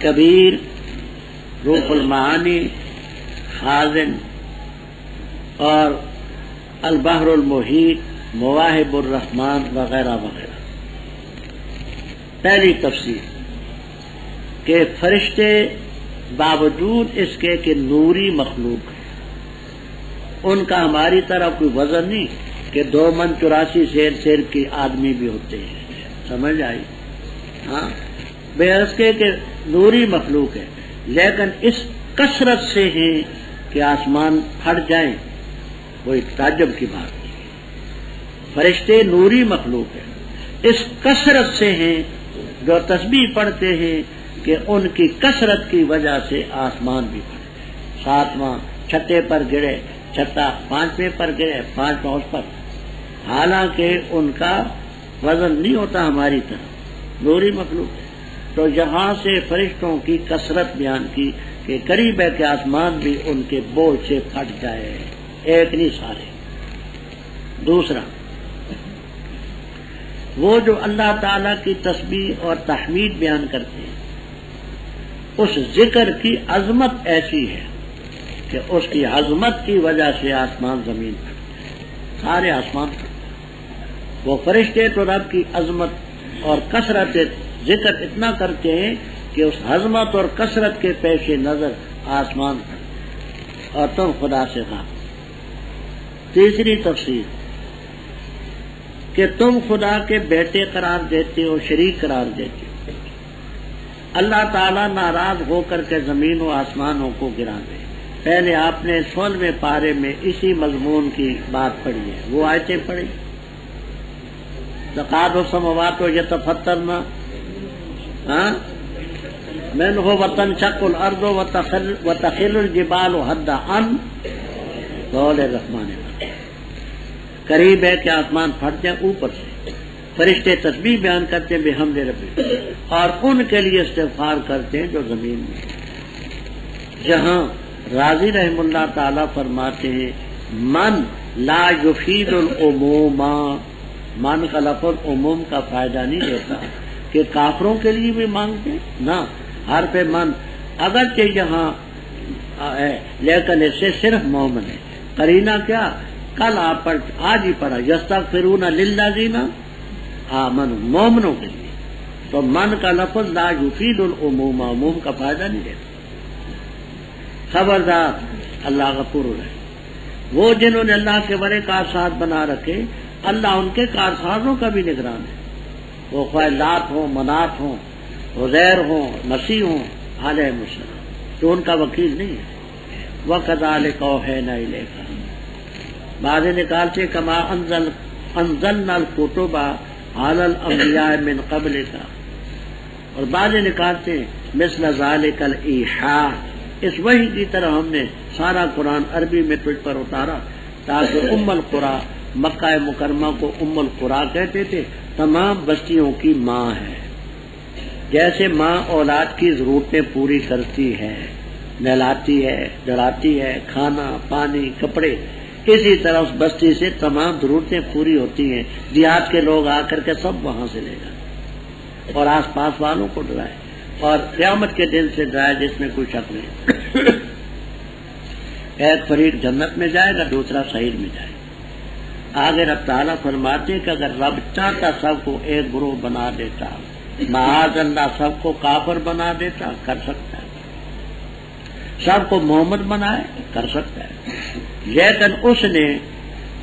کبیر، روح المعانی، خازن اور البحر المحیط، مواہب الرحمن وغیرہ وغیرہ. پہلی تفسیر کہ فرشتے باوجود اس کے کہ نوری مخلوق ہے، ان کا ہماری طرح کوئی وزن نہیں کہ 2 من 84 سیر کی آدمی بھی ہوتے ہیں. سمجھ آئی؟ ہاں، بے عرض کے کہ نوری مخلوق ہے، لیکن اس کثرت سے ہیں کہ آسمان پھٹ جائیں، کوئی تعجب کی بات نہیں. فرشتے نوری مخلوق ہے، اس کثرت سے ہیں جو تسبیح پڑھتے ہیں کہ ان کی کثرت کی وجہ سے آسمان بھی پھٹ گئے. 7واں چھٹے پر گرے، چھٹا 5ویں پر گرے، 5واں اس پر. حالانکہ ان کا وزن نہیں ہوتا ہماری طرح، نوری مخلوق ہے. تو یہاں سے فرشتوں کی کثرت بیان کی کہ قریب ہے کہ آسمان بھی ان کے بوجھ سے پھٹ جائے، ایک نہیں سارے. دوسرا، وہ جو اللہ تعالی کی تسبیح اور تحمید بیان کرتے ہیں، اس ذکر کی عظمت ایسی ہے کہ اس کی عظمت کی وجہ سے آسمان زمین پر سارے آسمان پر. وہ فرشتے تو رب کی عظمت اور کثرت ذکر اتنا کرتے ہیں کہ اس عظمت اور کثرت کے پیش نظر آسمان پر، اور تم خدا سے غافل. تیسری تفسیر کہ تم خدا کے بیٹے قرار دیتے ہو، شریک قرار دیتے ہو. اللہ تعالیٰ ناراض ہو کر کے زمین و آسمانوں کو گرا دے. پہلے آپ نے 16ویں پارے میں اسی مضمون کی بات پڑھی ہے، وہ آیتیں پڑھی. تکاد السماوات یتفطرن منہ وتنشق الارض وتخر الجبال هدا عن قول الرحمن. قریب ہے کہ آسمان پھٹ جائے اوپر سے. فرشتے تسبیح بیان کرتے ہیں بحمد ربی، اور ان کے لیے استغفار کرتے ہیں جو زمین میں. جہاں راضی رحم اللہ تعالی فرماتے ہیں من لا یفید العموم، من کا لفظ عموم کا فائدہ نہیں دیتا کہ کافروں کے لیے بھی مانگتے نہ. حرف من اگرچہ یہاں ہے لیکن اس سے صرف مومن ہے. قرینہ کیا؟ کل آپ آج ہی پڑھا یستغفرون للذین آمنوا، مومنوں کے لیے. تو من کا لفظ لا یفید العموم، عموم کا فائدہ نہیں دیتا. خبردار اللہ غفور ہے. وہ جنہوں نے اللہ کے بڑے کارساز بنا رکھے، اللہ ان کے کارسازوں کا بھی نگران ہے. وہ خواہ لات ہوں، منات ہوں، عزیر ہوں، مسیح ہوں علیہ السلام، تو ان کا وکیل نہیں ہے. وَكَذَلِكَ أَوْحَيْنَا إِلَيْكَ، بعض نکالتے کما انزلنا الکتب علی الانبیاء من قبل کا، اور بعض نکالتے ہیں مثل ذالک الایحاء، اس وحی کی طرح ہم نے سارا قرآن عربی میں تجھ پر اتارا تاکہ ام القریٰ، مکہ مکرمہ کو ام القریٰ کہتے تھے، تمام بستیوں کی ماں ہے۔ جیسے ماں اولاد کی ضرورتیں پوری کرتی ہے، نہلاتی ہے، جلاتی ہے، کھانا پانی کپڑے، اسی طرح اس بستی سے تمام ضرورتیں پوری ہوتی ہیں۔ دیہات کے لوگ آ کر کے سب وہاں سے لے جائیں اور آس پاس والوں کو ڈرائے، اور قیامت کے دن سے ڈرائے جس میں کوئی شک نہیں۔ ایک فریق جنت میں جائے گا، دوسرا سعیر میں جائے گا۔ آگے رب تعالیٰ فرماتے ہیں کہ اگر رب چاہتا سب کو ایک گروہ بنا دیتا، معاذ اللہ سب کو کافر بنا دیتا، کر سکتا ہے۔ سب کو محمد بنائے، کر سکتا ہے، لیکن اس نے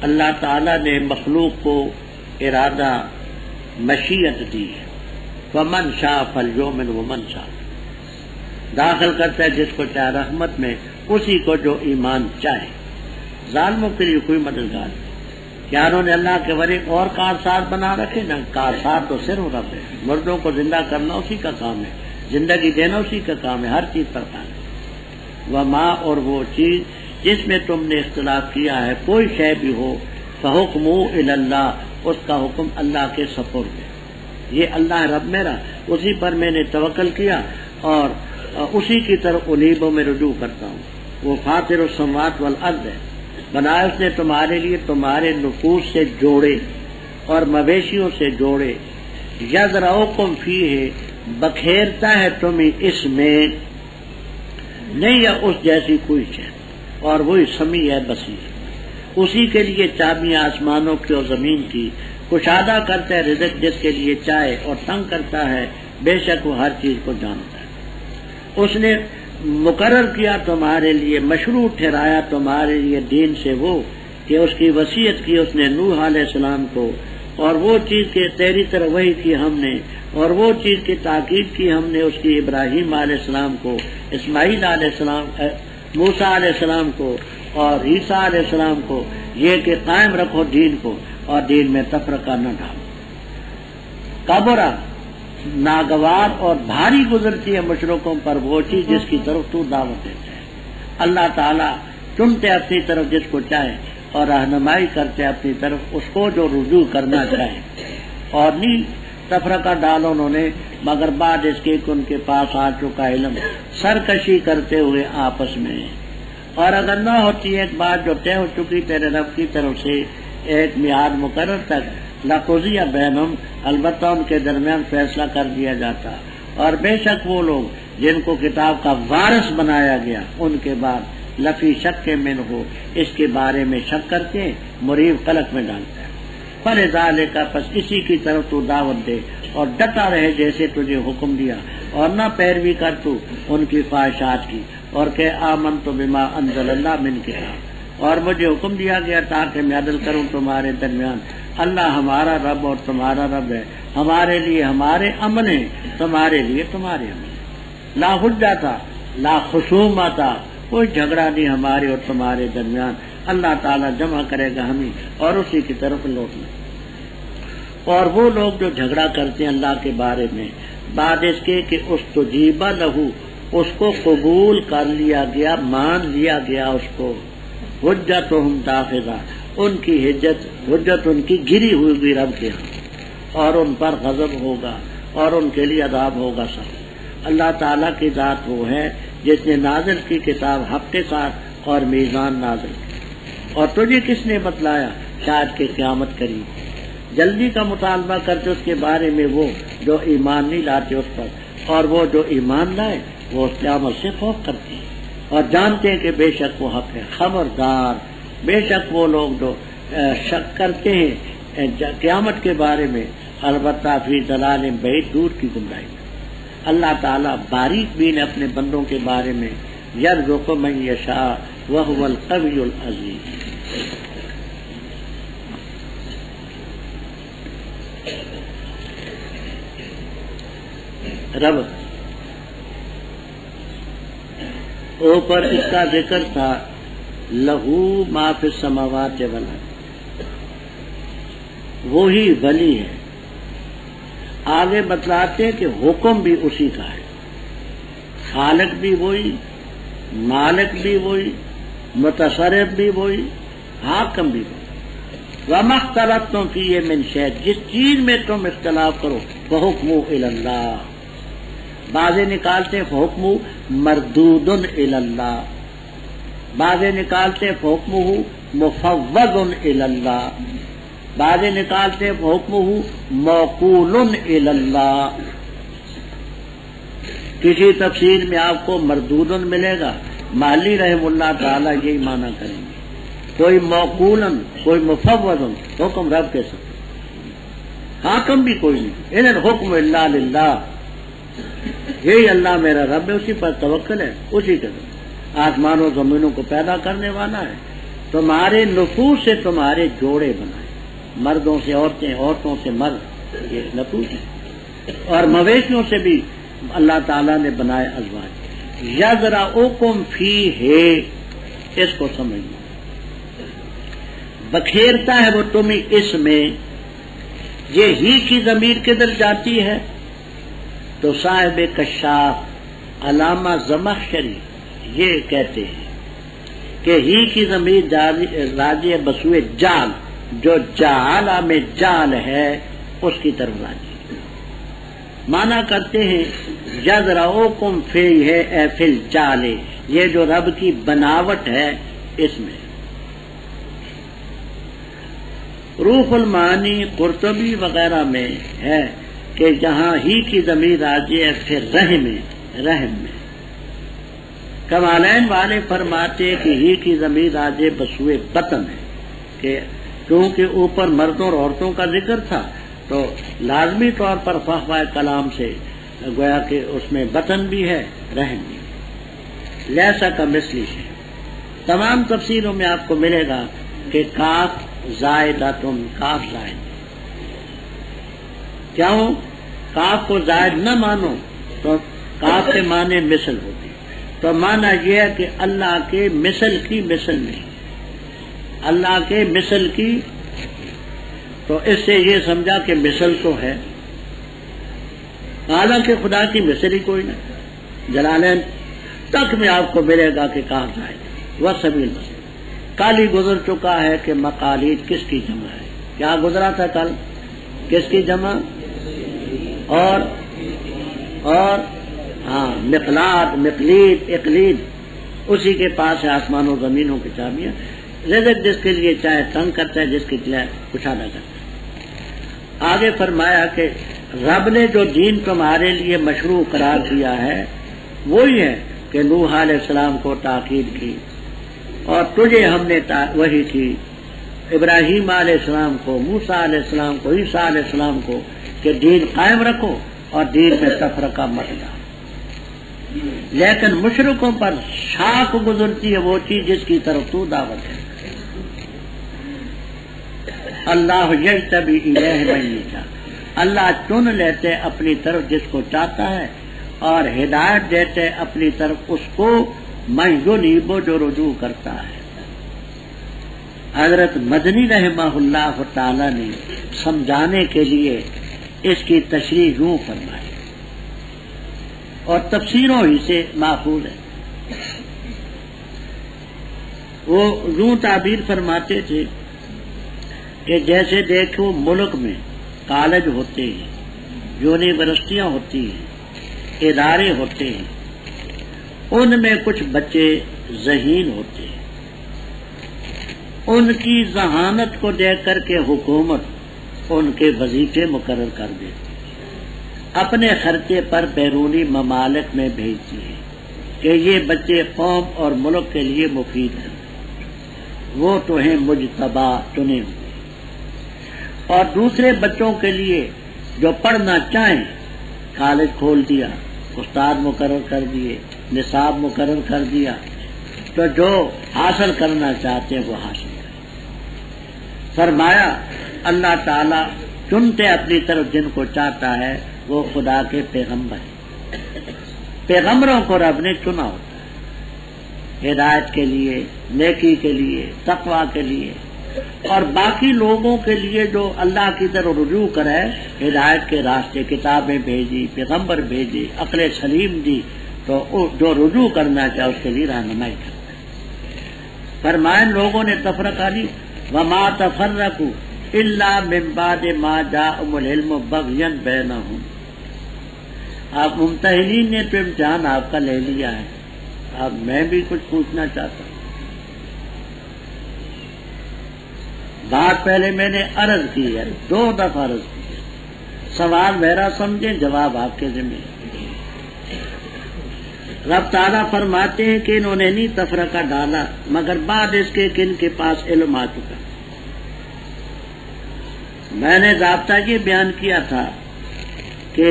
اللہ تعالیٰ نے مخلوق کو ارادہ مشیت دی ہے، ومن شاء فلیؤمن ومن شاء، داخل کرتا ہے جس کو چاہے رحمت میں، اسی کو جو ایمان چاہے۔ ظالموں کے لیے کوئی مددگار نہیں۔ کیا انہوں نے اللہ کے ورے اور کارساز بنا رکھے؟ نہ، کارساز تو صرف رب ہے۔ مردوں کو زندہ کرنا اسی کا کام ہے، زندگی دینا اسی کا کام ہے، ہر چیز پر کام ہے۔ وما، اور وہ چیز جس میں تم نے اختلاف کیا ہے، کوئی شے بھی ہو، فحکمہ الی اللہ، اس کا حکم اللہ کے سپرد ہے۔ یہ اللہ رب میرا، اسی پر میں نے توکل کیا اور اسی کی طرف انیبوں میں رجوع کرتا ہوں۔ وہ فاطر السماوات والارض ہے، بنایا اس نے تمہارے لیے تمہارے نفوس سے جوڑے اور مویشیوں سے جوڑے، یذرؤکم فیہ، بکھیرتا ہے تمہیں اس میں، نہیں یا اس جیسی کوئی شے، اور وہی سمیع ہے بصیر۔ اسی کے لیے چابیاں آسمانوں کی اور زمین کی، کشادہ کرتا ہے رزق جس کے لیے چاہے اور تنگ کرتا ہے، بے شک وہ ہر چیز کو جانتا ہے۔ اس نے مقرر کیا تمہارے لیے، مشروع ٹھہرایا تمہارے لیے دین سے وہ کہ اس کی وصیت کی اس نے نوح علیہ السلام کو، اور وہ چیز کہ تیری طرف وحی کی ہم نے، اور وہ چیز کی تاکید کی ہم نے اس کی ابراہیم علیہ السلام کو، اسماعیل علیہ السلام، موسیٰ علیہ السلام کو اور عیسیٰ علیہ السلام کو، یہ کہ قائم رکھو دین کو اور دین میں تفرقہ نہ ڈالو۔ کبرا، ناگوار اور بھاری گزرتی ہے مشرکوں پر وہ چیز جس کی طرف تو دعوت دیتے ہیں۔ اللہ تعالیٰ چنتے اپنی طرف جس کو چاہے اور رہنمائی کرتے اپنی طرف اس کو جو رجوع کرنا چاہے، اور نہیں تفرقہ ڈالو انہوں نے مگر بعد اس کے کہ ان کے پاس آ چکا علم، سرکشی کرتے ہوئے آپس میں۔ اور اگر نہ ہوتی ایک بات جو طے ہو چکی تیرے رب کی طرف سے ایک میعاد مقرر تک، لقضی بینہم، البتہ ان کے درمیان فیصلہ کر دیا جاتا، اور بے شک وہ لوگ جن کو کتاب کا وارث بنایا گیا ان کے بعد لفی شک کے من ہو، اس کے بارے میں شک کرتے مریب قلق میں ڈالتا ہے۔ فلذالک، پس اسی کی طرف تو دعوت دے اور ڈٹا رہے جیسے تجھے حکم دیا، اور نہ پیروی کر تو ان کی خواہشات کی، اور کہ آمنت بما انزل اللہ من کتاب، اور مجھے حکم دیا گیا تاکہ میں عدل کروں تمہارے درمیان، اللہ ہمارا رب اور تمہارا رب ہے، ہمارے لیے ہمارے امن ہے، تمہارے لیے تمہارے امن ہے۔ لا حجہ تھا، لا خصومہ تھا، کوئی جھگڑا نہیں ہمارے اور تمہارے درمیان، اللہ تعالیٰ جمع کرے گا ہمیں اور اسی کی طرف لوٹنا۔ اور وہ لوگ جو جھگڑا کرتے ہیں اللہ کے بارے میں، بعد اس کے کہ استجیبہ لہو، اس کو قبول کر لیا گیا، مان لیا گیا اس کو، حجتہم داخلہ، ان کی حجت ان کی گری ہوئی بھی رب کے ہاں، اور ان پر غضب ہوگا اور ان کے لیے عذاب ہوگا سخت۔ اللہ تعالیٰ کی ذات وہ ہے جس نے نازل کی کتاب حق کے ساتھ اور میزان نازل کی، اور تجھے کس نے بتلایا شاید کہ قیامت قریب۔ جلدی کا مطالبہ کرتے اس کے بارے میں وہ جو ایمان نہیں لاتے اس پر، اور وہ جو ایمان لائے وہ اس قیامت سے خوف کرتے ہیں اور جانتے ہیں کہ بے شک وہ حق ہے۔ خبردار، بے شک وہ لوگ جو شک کرتے ہیں قیامت کے بارے میں، البتہ فی ضلال بعید، دور کی گمراہی میں۔ اللہ تعالیٰ باریک بین اپنے بندوں کے بارے میں، یرزق من یشاء وہو القوی العزیز۔ رب اوپر اس کا ذکر تھا، لہو ما فی السماوات والارض، وہی ولی ہے آگے بتلاتے کہ حکم بھی اسی کا ہے، خالق بھی وہی، مالک بھی وہی، متصرف بھی وہی، حاکم بھی وہی۔ وَمَا اخْتَلَفْتُمْ فِيهِ مِنْ شَيْءٍ، جس چیز میں تم اختلاف کرو فَحُكْمُهُ إِلَى اللَّهِ، بعض نکالتے فَحُكْمُهُ مَرْدُودٌ إِلَى اللَّهِ، بعض نکالتے فَحُكْمُهُ مُفَوَّضٌ إِلَى اللَّهِ، بعض نکالتے فَحُكْمُهُ مَوْكُولٌ إِلَى اللَّهِ۔ کسی تفسیر میں آپ کو مردودن ملے گا، مالی رحم اللہ تعالی یہی معنی کریں گے، کوئی موقولن کوئی مفوضن، حکم رب کے ساتھ، حاکم بھی کوئی نہیں، ان الحکم الا للہ، یہی اللہ میرا رب ہے، اسی پر توکل ہے، اسی کے آسمان و زمینوں کو پیدا کرنے والا ہے، تمہارے نفوس سے تمہارے جوڑے بنائے، مردوں سے عورتیں، عورتوں سے مرد، یہ نفوس ہے، اور مویشیوں سے بھی اللہ تعالیٰ نے بنائے ازواج۔ یذرؤکم فیہ، اس کو سمجھنا، بکھیرتا ہے وہ تمہیں اس میں، یہ ہی کی ضمیر کدھر جاتی ہے؟ تو صاحب کشاف علامہ زمخشری یہ کہتے ہیں کہ ہی کی ضمیر راجع بسوئے جال، جو جعلہ میں جال ہے اس کی طرف راجع مانا کرتے ہیں۔ یذرؤکم فیہ اے فی الجال، یہ جو رب کی بناوٹ ہے اس میں۔ روح المعانی قرطبی وغیرہ میں ہے کہ جہاں ہی کی ضمیر راجع ہے پھر رحم میں، کمالین والے فرماتے کہ ہی کی ضمیر راجع بسوئے بطن ہے، کہ کیونکہ اوپر مردوں اور عورتوں کا ذکر تھا تو لازمی طور پر فحوہ کلام سے گویا کہ اس میں بطن بھی ہے رحم بھی ہے۔ لیسا کا مثلی ہے، تمام تفسیروں میں آپ کو ملے گا کہ کاف زائدۃ، کاف زائد، کیوں؟ کاف کو زائد نہ مانو تو کاف کے معنی مثل ہوتی، تو معنی یہ ہے کہ اللہ کے مثل کی مثل نہیں، اللہ کے مثل کی، تو اس سے یہ سمجھا کہ مثل تو ہے، حالانکہ خدا کی مثل ہی کوئی نہیں۔ جلالین تک میں آپ کو ملے گا کہ کہاں جائے وہ سبیل مثل۔ کل ہی گزر چکا ہے کہ مقالید کس کی جمع ہے، کیا گزرا تھا کل؟ کس کی جمع؟ اور ہاں مقلاد، مقلید، اقلید، اسی کے پاس ہے آسمان و زمینوں کی چابیاں، رزق جس کے لیے چاہے تنگ کرتا ہے، جس کے لیے کشادہ کرتا ہے۔ آگے فرمایا کہ رب نے جو دین تمہارے لیے مشروع قرار دیا ہے وہی ہے کہ نوح علیہ السلام کو تاکید کی، اور تجھے ہم نے وحی کی، ابراہیم علیہ السلام کو، موسیٰ علیہ السلام کو، عیسیٰ علیہ السلام کو، کہ دین قائم رکھو اور دین میں تفرقہ مت ڈالو۔ لیکن مشرکوں پر شاخ گزرتی ہے وہ چیز جس کی طرف تو دعوت ہے۔ اللہ یجتبی الیہ من یشاء، اللہ چن لیتے اپنی طرف جس کو چاہتا ہے، اور ہدایت دیتے اپنی طرف اس کو من یونیب، جو رجوع کرتا ہے۔ حضرت مدنی رحمہ اللہ تعالی نے سمجھانے کے لیے اس کی تشریح یوں فرمائی، اور تفسیروں ہی سے ماخوذ ہے۔ وہ یوں تعبیر فرماتے تھے کہ جیسے دیکھو ملک میں کالج ہوتے ہیں، یونیورسٹیاں ہوتی ہیں، ادارے ہوتے ہیں، ان میں کچھ بچے ذہین ہوتے ہیں، ان کی ذہانت کو دیکھ کر کے حکومت ان کے وظیفے مقرر کر دیتی، اپنے خرچے پر بیرونی ممالک میں بھیجتی ہے کہ یہ بچے قوم اور ملک کے لیے مفید ہیں، وہ تو ہیں مجتبی، چنے ہوئے۔ اور دوسرے بچوں کے لیے جو پڑھنا چاہیں کالج کھول دیا، استاد مقرر کر دیے، نصاب مقرر کر دیا، تو جو حاصل کرنا چاہتے ہیں وہ حاصل کریں۔ فرمایا اللہ تعالی چنتے اپنی طرف جن کو چاہتا ہے، وہ خدا کے پیغمبر ہیں، پیغمبروں کو رب نے چنا ہوتا ہے ہدایت کے لیے، نیکی کے لیے، تقوی کے لیے، اور باقی لوگوں کے لیے جو اللہ کی طرف رجوع کرے، ہدایت کے راستے، کتابیں بھیجی، پیغمبر بھیجی، عقل سلیم دی، تو جو رجوع کرنا چاہے اس کے لیے رہنمائی کرتا ہے۔ فرمائیں لوگوں نے تفرقہ لی، وما تفرقوا الا من بعد ما جاءهم العلم بغيا بينهم۔ آپ ممتحنین نے تو امتحان آپ کا لے لیا ہے، اب میں بھی کچھ پوچھنا چاہتا ہوں۔ بات پہلے میں نے عرض کی ہے، 2 دفعہ عرض کی ہے، سوال میرا سمجھیں، جواب آپ کے ذمہ ہے۔ رب تعالیٰ فرماتے ہیں کہ انہوں نے نہیں تفرقہ ڈالا مگر بعد اس کے کہ ان کے پاس علم آ چکا۔ میں نے ضابطہ یہ بیان کیا تھا کہ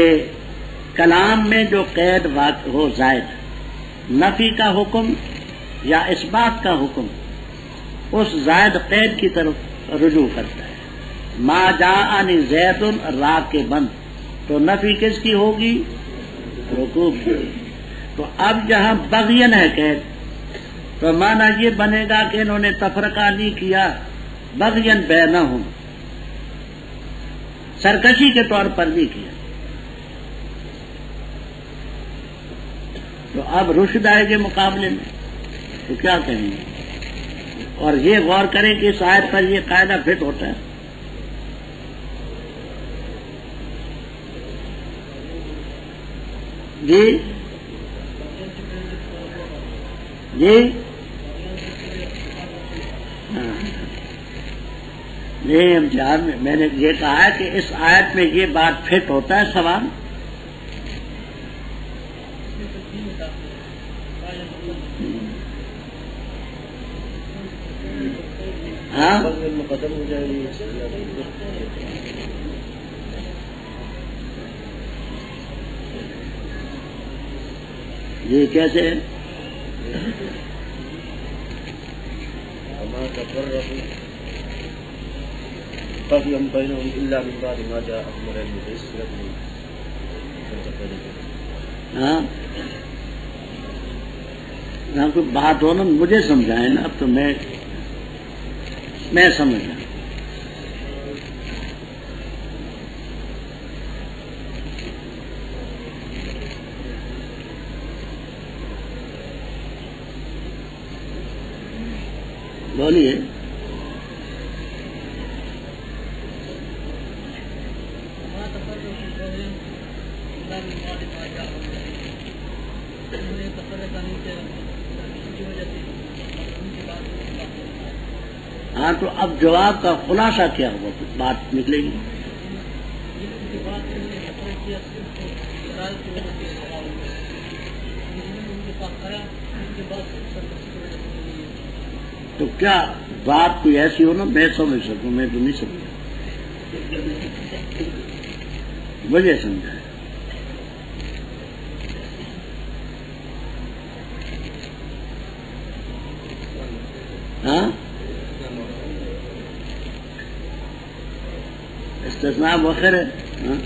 کلام میں جو قید ہو زائد، نفی کا حکم یا اس بات کا حکم، اس زائد قید کی طرف رجوع کرتا ہے۔ ما جاءنی زید راکبن، تو نفی کس کی ہوگی؟ رکوب کی۔ تو اب جہاں بغین ہے قید، تو معنی یہ بنے گا کہ انہوں نے تفرقہ نہیں کیا، بغین بینہم، سرکشی کے طور پر نہیں کیا۔ تو اب رشد آئے گے مقابلے میں، تو کیا کہیں گے؟ اور یہ غور کریں کہ اس آیت پر یہ قاعدہ فٹ ہوتا ہے۔ جی جی نہیں، امتحان میں نے یہ کہا ہے کہ اس آیت میں یہ بات فٹ ہوتا ہے سوال۔ ہاں مقدم ہو جائے گی۔ جی کیسے؟ وما تفرقوا بغيا بينهم الا من بعد ما جاءهم العلم بصورة۔ ہاں نہ کوئی بات ہو نا مجھے سمجھائیں نا، اب تو میں سمجھ رہا ہوں۔ بولیے۔ ہاں تو اب جواب کا خلاصہ کیا ہوا، بات نکلے گی۔ تو کیا بات کوئی ایسی ہو نا میں سمجھ سکوں، میں تو نہیں سمجھا، مجھے سمجھا ہے۔ ہاں استثناء مؤخر ہے۔ ہاں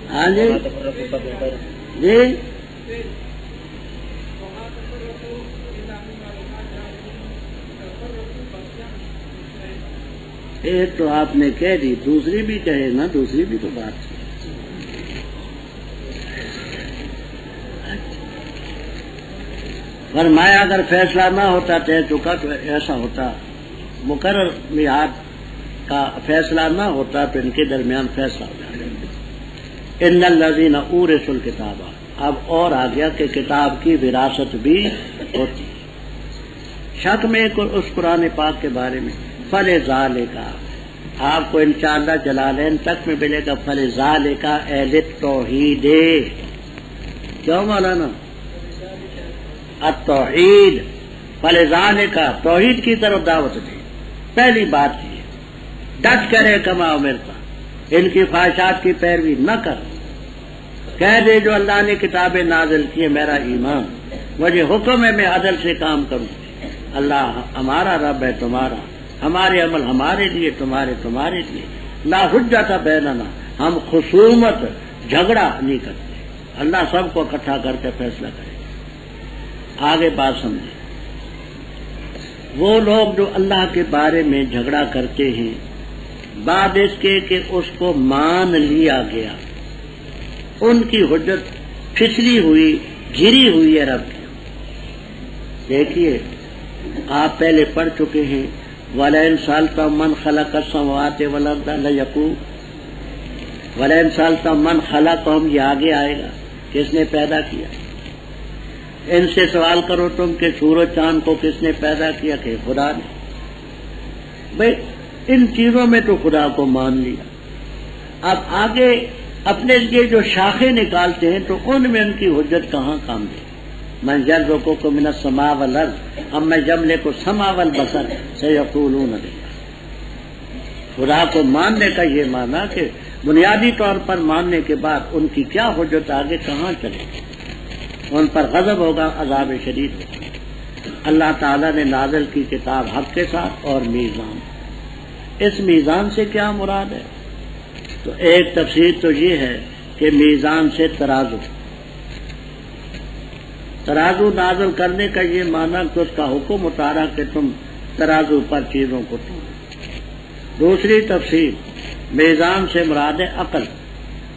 ہاں جی جی ایک تو آپ نے کہہ دی، دوسری بھی کہے نا، دوسری بھی تو بات ہے۔ فرمایا اگر فیصلہ نہ ہوتا طے چکا تو ایسا ہوتا، مقرر میعاد کا فیصلہ نہ ہوتا تو ان کے درمیان فیصلہ ہو جاتا۔ ان الذین اورثوا الکتاب، اب اور آ گیا کہ کتاب کی وراثت بھی ہوتی ہے۔ شک میں اس قرآن پاک کے بارے میں فلذالک، آپ کو انشاءاللہ جلالین تک میں ملے گا فلذالک اہل توحید۔ کیوں مولانا؟ التوحید، فلذالک توحید کی طرف دعوت دی۔ پہلی بات یہ ڈٹ کرے کما امرتا، ان کی خواہشات کی پیروی نہ کر، کہہ دے جو اللہ نے کتابیں نازل کی میرا ایمان، مجھے حکم ہے میں عدل سے کام کروں۔ اللہ ہمارا رب ہے تمہارا، ہمارے عمل ہمارے لیے، تمہارے لیے۔ لا حجت بیننا، ہم خصومت جھگڑا نہیں کرتے، اللہ سب کو اکٹھا کر کے فیصلہ کرے گا۔ آگے بات سمجھیں، وہ لوگ جو اللہ کے بارے میں جھگڑا کرتے ہیں بعد اس کے کہ اس کو مان لیا گیا، ان کی حجت پھسلی ہوئی، گری ہوئی ہے رب کی۔ دیکھیے آپ پہلے پڑھ چکے ہیں وَلَئِن سَأَلْتَهُم مَّنْ خَلَقَ السَّمَاوَاتِ وَالْأَرْضَ لَيَقُولُونَ وَلَئِن سَأَلْتَهُم مَّنْ خَلَقَهُم، یہ آگے آئے گا، کس نے پیدا کیا؟ ان سے سوال کرو تم کہ سورج چاند کو کس نے پیدا کیا؟ کہ خدا نے۔ بھئی ان چیزوں میں تو خدا کو مان لیا، اب آگے اپنے لیے جو شاخیں نکالتے ہیں تو ان میں ان کی حجت کہاں کام دے؟ من یرزقکم من السماء والارض ام یملک السمع والبصر سیقولون للہ۔ خدا کو ماننے کا یہ معنی کہ بنیادی طور پر ماننے کے بعد ان کی کیا حجت آگے کہاں چلے، ان پر غضب ہوگا، عذاب شدید ہوگا۔ اللہ تعالیٰ نے نازل کی کتاب حق کے ساتھ اور میزان۔ اس میزان سے کیا مراد ہے؟ تو ایک تفسیر تو یہ ہے کہ میزان سے ترازو نازل کرنے کا یہ معنی کہ اس کا حکم اتارا کہ تم ترازو پر چیزوں کو تولو۔ دوسری تفسیر میزان سے مراد ہے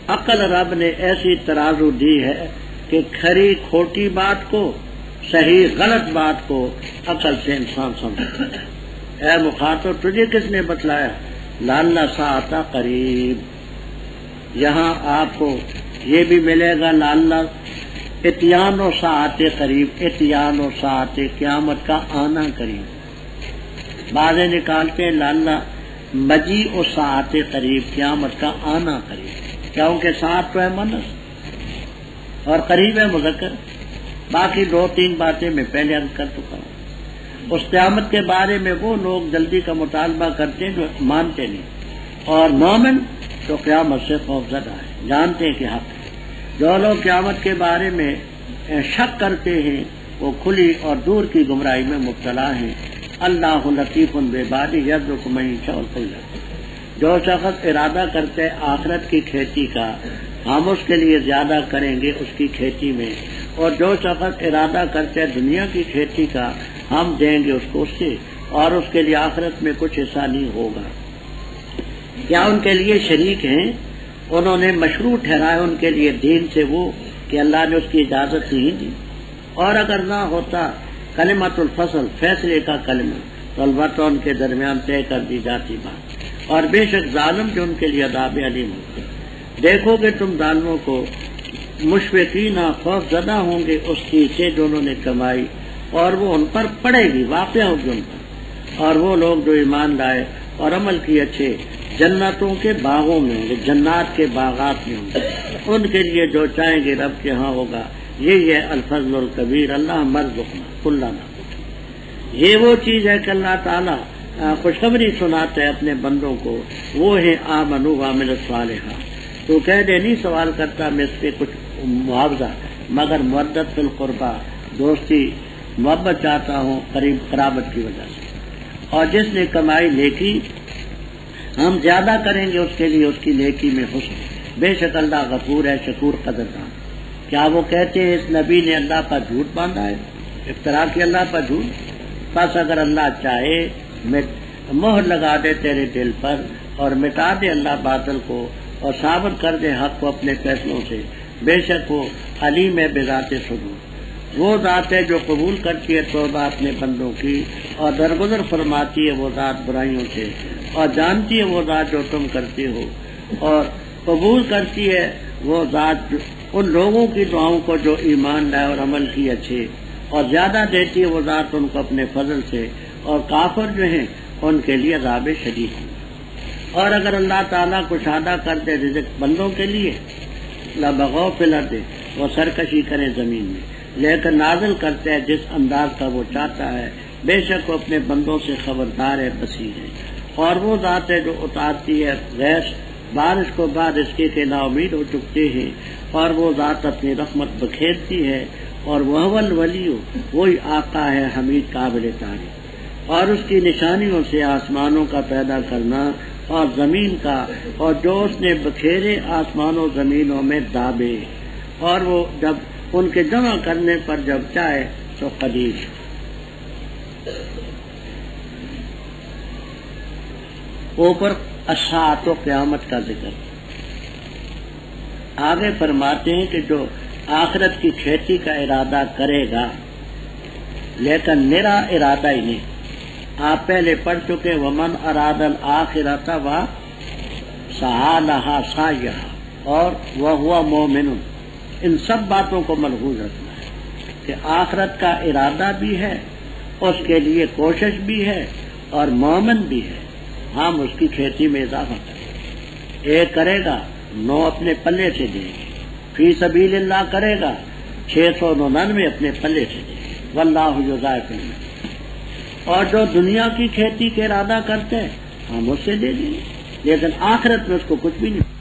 عقل رب نے ایسی ترازو دی ہے کہ کھری کھوٹی بات کو، صحیح غلط بات کو عقل سے انسان سمجھتا ہے۔ اے مخاطب تجھے کس نے بتلایا؟ لعل ساعۃ قریب، یہاں آپ کو یہ بھی ملے گا لعل اتیان و ساعت قریب، اتیان و ساعت قیامت کا آنا قریب۔ بعضے نکالتے ہیں لعل مجیء و ساعت قریب، قیامت کا آنا قریب، کیونکہ ساعت تو ہے مؤنث اور قریب ہے مذکر۔ باقی دو تین باتیں میں پہلے عرض کر چکا ہوں۔ اس قیامت کے بارے میں وہ لوگ جلدی کا مطالبہ کرتے ہیں جو مانتے نہیں، اور مومن تو قیامت سے خوف زدہ ہے، جانتے ہیں کہ حق ہے۔ جو لوگ قیامت کے بارے میں شک کرتے ہیں وہ کھلی اور دور کی گمراہی میں مبتلا ہیں۔ اللہ لطیف بعبادہ یرزق من یشاء والقدر، جو شخص ارادہ کرتے ہے آخرت کی کھیتی کا ہم اس کے لیے زیادہ کریں گے اس کی کھیتی میں، اور جو شخص ارادہ کرتے ہے دنیا کی کھیتی کا ہم دیں گے اس کو اس سے، اور اس کے لیے آخرت میں کچھ حصہ نہیں ہوگا۔ کیا ان کے لیے شریک ہیں؟ انہوں نے مشروع ٹھہرایا ان کے لیے دین سے وہ کہ اللہ نے اس کی اجازت نہیں دی، اور اگر نہ ہوتا کلمۃ الفصل، فیصلے کا کلمہ، تو البتہ ان کے درمیان طے کر دی جاتی بات، اور بے شک ظالم جو ان کے لیے عذاب علیم ہوگا۔ دیکھو گے تم ظالموں کو مشفقین، خوف زدہ ہوں گے اس چیز سے جو انہوں نے کمائی، اور وہ ان پر پڑے گی، واقع ہوگی ان پر۔ اور وہ لوگ جو ایمان لائے اور عمل کیے اچھے جنتوں کے باغوں میں ہوں گے، جنات کے باغات میں ہوں گے، ان کے لیے جو چاہیں گے رب کے ہاں ہوگا۔ یہی ہے الفضل الکبیر، اللہ مرزقنا کلنا۔ یہ وہ چیز ہے کہ اللہ تعالیٰ خوشخبری سناتا ہے اپنے بندوں کو، وہ ہے آمنوا وعملوا الصالحات۔ تو کہہ دے نہیں سوال کرتا میں اس پہ کچھ معاوضہ، مگر مودت فی القربہ، دوستی محبت چاہتا ہوں قرابت کی وجہ سے۔ اور جس نے کمائی نیکی ہم زیادہ کریں گے اس کے لیے اس کی نیکی میں حسن، بے شک اللہ غفور ہے شکور قدردان۔ کیا وہ کہتے ہیں اس نبی نے اللہ پر جھوٹ باندھا ہے، افترا کی اللہ پر جھوٹ؟ بس اگر اللہ چاہے مہر لگا دے تیرے دل پر اور مٹا دے اللہ باطل کو اور ثابت کر دے حق کو اپنے فیصلوں سے، بے شک وہ علیم ہے بذات صدور، وہ ذات ہے جو قبول کرتی ہے توبہ اپنے بندوں کی اور درگزر فرماتی ہے وہ ذات برائیوں سے، اور جانتی ہے وہ ذات جو تم کرتے ہو، اور قبول کرتی ہے وہ ذات ان لوگوں کی دعاؤں کو جو ایمان لائے اور عمل کی اچھے، اور زیادہ دیتی ہے وہ ذات ان کو اپنے فضل سے، اور کافر جو ہیں ان کے لیے عذاب شدید ہے۔ اور اگر اللہ تعالیٰ کشادہ کر دے رزق بندوں کے لیے لبغوا فی الارض، وہ سرکشی کریں زمین میں، لیکن نازل کرتے ہیں جس انداز کا وہ چاہتا ہے، بے شک وہ اپنے بندوں سے خبردار ہے، بصیر ہے۔ اور وہ ذات ہے جو اتارتی ہے غیث بارش کو بعد اس کے نا امید ہو چکتے ہیں، اور وہ ذات اپنی رحمت بکھیرتی ہے، اور وہ الولی، وہی آقا ہے حمید قابل تعریف۔ اور اس کی نشانیوں سے آسمانوں کا پیدا کرنا اور زمین کا، اور جو اس نے بکھیرے آسمان و زمینوں میں دابے، اور وہ جب ان کے جمع کرنے پر جب چاہے تو قدیر۔ اوپر الساعۃ و قیامت کا ذکر، آگے فرماتے ہیں کہ جو آخرت کی کھیتی کا ارادہ کرے گا لیکن میرا ارادہ ہی نہیں، آپ پہلے پڑھ چکے ومن اراد الآخرۃ و سعی لہا سعیہا اور وہو مومن، ان سب باتوں کو ملحوظ رکھنا ہے کہ آخرت کا ارادہ بھی ہے، اس کے لیے کوشش بھی ہے اور مومن بھی ہے، ہم اس کی کھیتی میں اضافہ کریں۔ ایک کرے گا 9 اپنے پلے سے دیں گے، فی سبیل اللہ کرے گا 699 اپنے پلے سے دیں گے، واللہ یضاعف لمن، اور جو دنیا کی کھیتی کے ارادہ کرتے ہیں ہم اس سے دے دیں گے، لیکن آخرت میں اس کو کچھ بھی نہیں۔